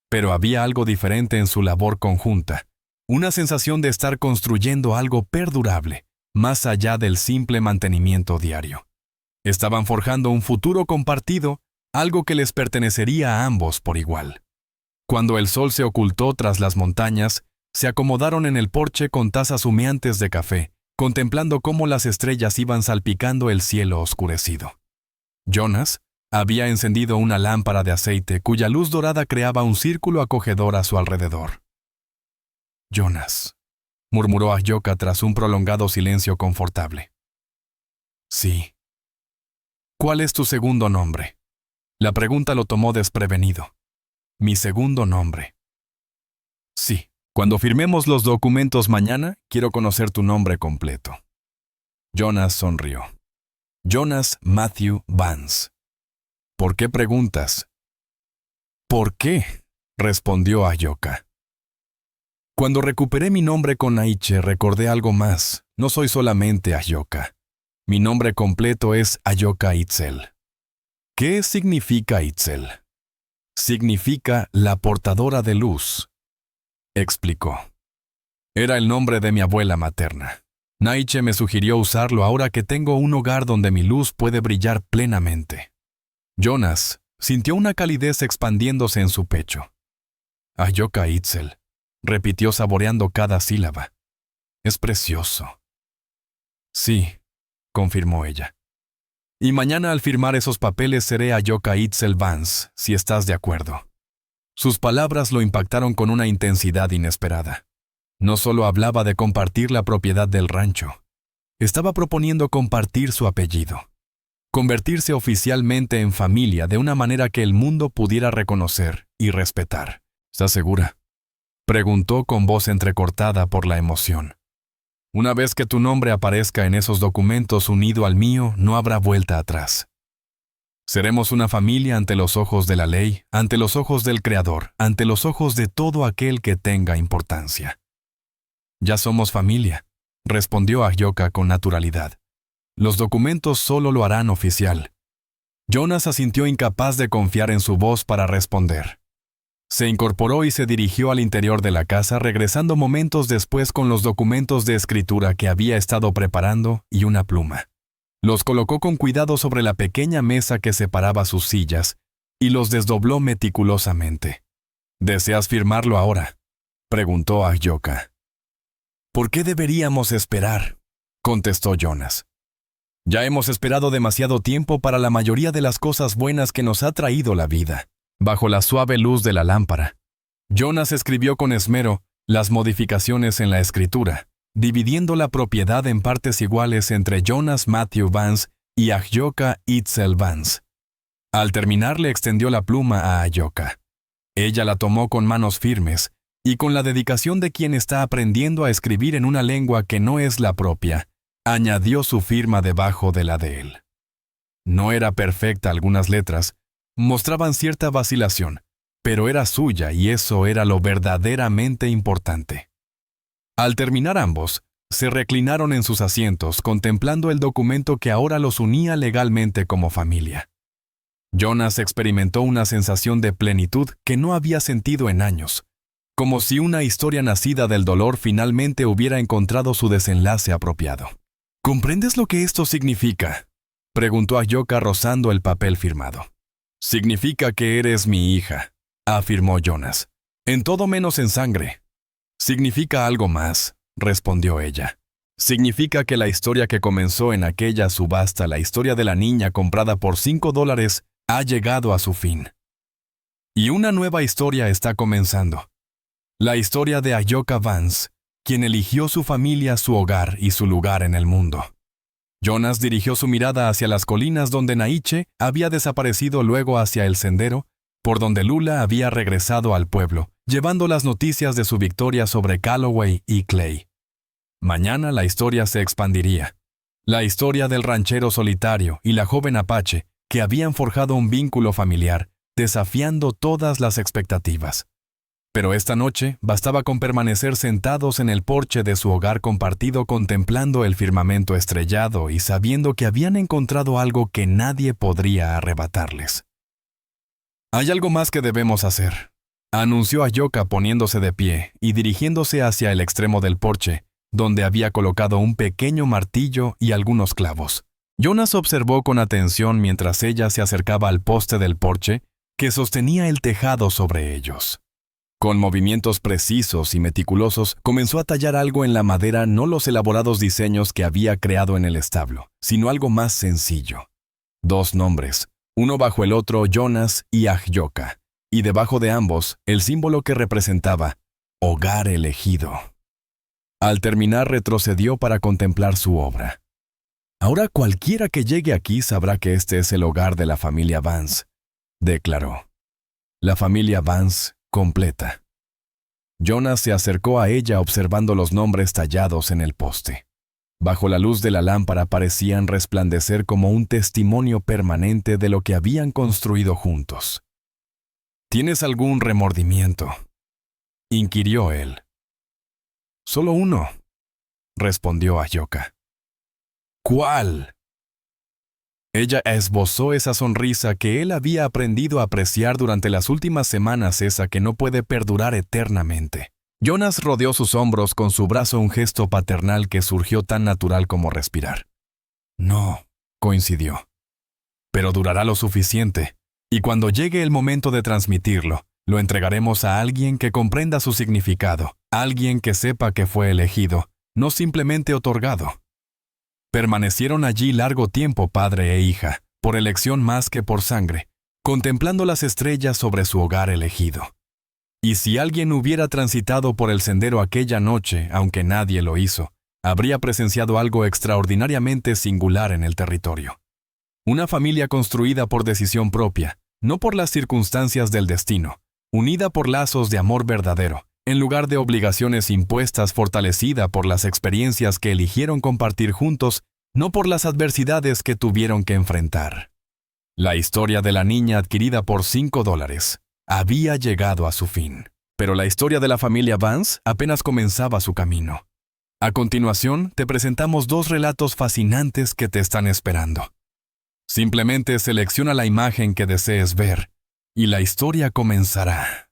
Pero había algo diferente en su labor conjunta, una sensación de estar construyendo algo perdurable, más allá del simple mantenimiento diario. Estaban forjando un futuro compartido, algo que les pertenecería a ambos por igual. Cuando el sol se ocultó tras las montañas, se acomodaron en el porche con tazas humeantes de café, contemplando cómo las estrellas iban salpicando el cielo oscurecido. Jonas había encendido una lámpara de aceite cuya luz dorada creaba un círculo acogedor a su alrededor. «Jonas», murmuró Agioka tras un prolongado silencio confortable. «Sí». «¿Cuál es tu segundo nombre?». La pregunta lo tomó desprevenido. «Mi segundo nombre». «Sí. Cuando firmemos los documentos mañana, quiero conocer tu nombre completo». Jonas sonrió. «Jonas Matthew Vance». «¿Por qué preguntas?». «¿Por qué?», respondió Agioka. «Cuando recuperé mi nombre con Naiche, recordé algo más. No soy solamente Agioka. Mi nombre completo es Agioka Itzel». «¿Qué significa Itzel?». «Significa la portadora de luz», explicó. «Era el nombre de mi abuela materna. Naiche me sugirió usarlo ahora que tengo un hogar donde mi luz puede brillar plenamente». Jonas sintió una calidez expandiéndose en su pecho. «Agioka Itzel», repitió saboreando cada sílaba. «Es precioso». «Sí», confirmó ella. «Y mañana al firmar esos papeles seré Agioka Itzel Vance, si estás de acuerdo». Sus palabras lo impactaron con una intensidad inesperada. No solo hablaba de compartir la propiedad del rancho, estaba proponiendo compartir su apellido, convertirse oficialmente en familia de una manera que el mundo pudiera reconocer y respetar. «¿Estás segura?», preguntó con voz entrecortada por la emoción. «Una vez que tu nombre aparezca en esos documentos unido al mío, no habrá vuelta atrás. Seremos una familia ante los ojos de la ley, ante los ojos del Creador, ante los ojos de todo aquel que tenga importancia». «Ya somos familia», respondió Agioka con naturalidad. «Los documentos solo lo harán oficial». Jonas asintió incapaz de confiar en su voz para responder. Se incorporó y se dirigió al interior de la casa, regresando momentos después con los documentos de escritura que había estado preparando y una pluma. Los colocó con cuidado sobre la pequeña mesa que separaba sus sillas y los desdobló meticulosamente. «¿Deseas firmarlo ahora?», preguntó Agioka. «¿Por qué deberíamos esperar?», contestó Jonas. Ya hemos esperado demasiado tiempo para la mayoría de las cosas buenas que nos ha traído la vida. Bajo la suave luz de la lámpara, Jonas escribió con esmero las modificaciones en la escritura, dividiendo la propiedad en partes iguales entre Jonas Matthew Vance y Ahyoka Itzel Vance. Al terminar le extendió la pluma a Ahyoka. Ella la tomó con manos firmes y con la dedicación de quien está aprendiendo a escribir en una lengua que no es la propia, añadió su firma debajo de la de él. No era perfecta, algunas letras mostraban cierta vacilación, pero era suya y eso era lo verdaderamente importante. Al terminar ambos, se reclinaron en sus asientos contemplando el documento que ahora los unía legalmente como familia. Jonas experimentó una sensación de plenitud que no había sentido en años, como si una historia nacida del dolor finalmente hubiera encontrado su desenlace apropiado. ¿Comprendes lo que esto significa?, preguntó Ahyoka rozando el papel firmado. Significa que eres mi hija, afirmó Jonas. En todo menos en sangre. Significa algo más, respondió ella. Significa que la historia que comenzó en aquella subasta, la historia de la niña comprada por $5, ha llegado a su fin. Y una nueva historia está comenzando. La historia de Ahyoka Vance, quien eligió su familia, su hogar y su lugar en el mundo. Jonas dirigió su mirada hacia las colinas donde Naiche había desaparecido, luego hacia el sendero, por donde Lula había regresado al pueblo, llevando las noticias de su victoria sobre Calloway y Clay. Mañana la historia se expandiría. La historia del ranchero solitario y la joven apache, que habían forjado un vínculo familiar, desafiando todas las expectativas. Pero esta noche bastaba con permanecer sentados en el porche de su hogar compartido contemplando el firmamento estrellado y sabiendo que habían encontrado algo que nadie podría arrebatarles. «Hay algo más que debemos hacer», anunció Ahyoka poniéndose de pie y dirigiéndose hacia el extremo del porche, donde había colocado un pequeño martillo y algunos clavos. Jonas observó con atención mientras ella se acercaba al poste del porche que sostenía el tejado sobre ellos. Con movimientos precisos y meticulosos, comenzó a tallar algo en la madera, no los elaborados diseños que había creado en el establo, sino algo más sencillo. 2 nombres, uno bajo el otro, Jonas y Ahyoka, y debajo de ambos, el símbolo que representaba Hogar Elegido. Al terminar, retrocedió para contemplar su obra. Ahora cualquiera que llegue aquí sabrá que este es el hogar de la familia Vance, declaró. La familia Vance completa. Jonas se acercó a ella observando los nombres tallados en el poste. Bajo la luz de la lámpara parecían resplandecer como un testimonio permanente de lo que habían construido juntos. ¿Tienes algún remordimiento?, inquirió él. Solo uno, respondió Ahyoka. ¿Cuál? Ella esbozó esa sonrisa que él había aprendido a apreciar durante las últimas semanas, esa que no puede perdurar eternamente. Jonas rodeó sus hombros con su brazo, un gesto paternal que surgió tan natural como respirar. No, coincidió. Pero durará lo suficiente, y cuando llegue el momento de transmitirlo, lo entregaremos a alguien que comprenda su significado, alguien que sepa que fue elegido, no simplemente otorgado. Permanecieron allí largo tiempo padre e hija, por elección más que por sangre, contemplando las estrellas sobre su hogar elegido. Y si alguien hubiera transitado por el sendero aquella noche, aunque nadie lo hizo, habría presenciado algo extraordinariamente singular en el territorio. Una familia construida por decisión propia, no por las circunstancias del destino, unida por lazos de amor verdadero, en lugar de obligaciones impuestas, fortalecida por las experiencias que eligieron compartir juntos, no por las adversidades que tuvieron que enfrentar. La historia de la niña adquirida por $5 había llegado a su fin, pero la historia de la familia Vance apenas comenzaba su camino. A continuación, te presentamos 2 relatos fascinantes que te están esperando. Simplemente selecciona la imagen que desees ver, y la historia comenzará.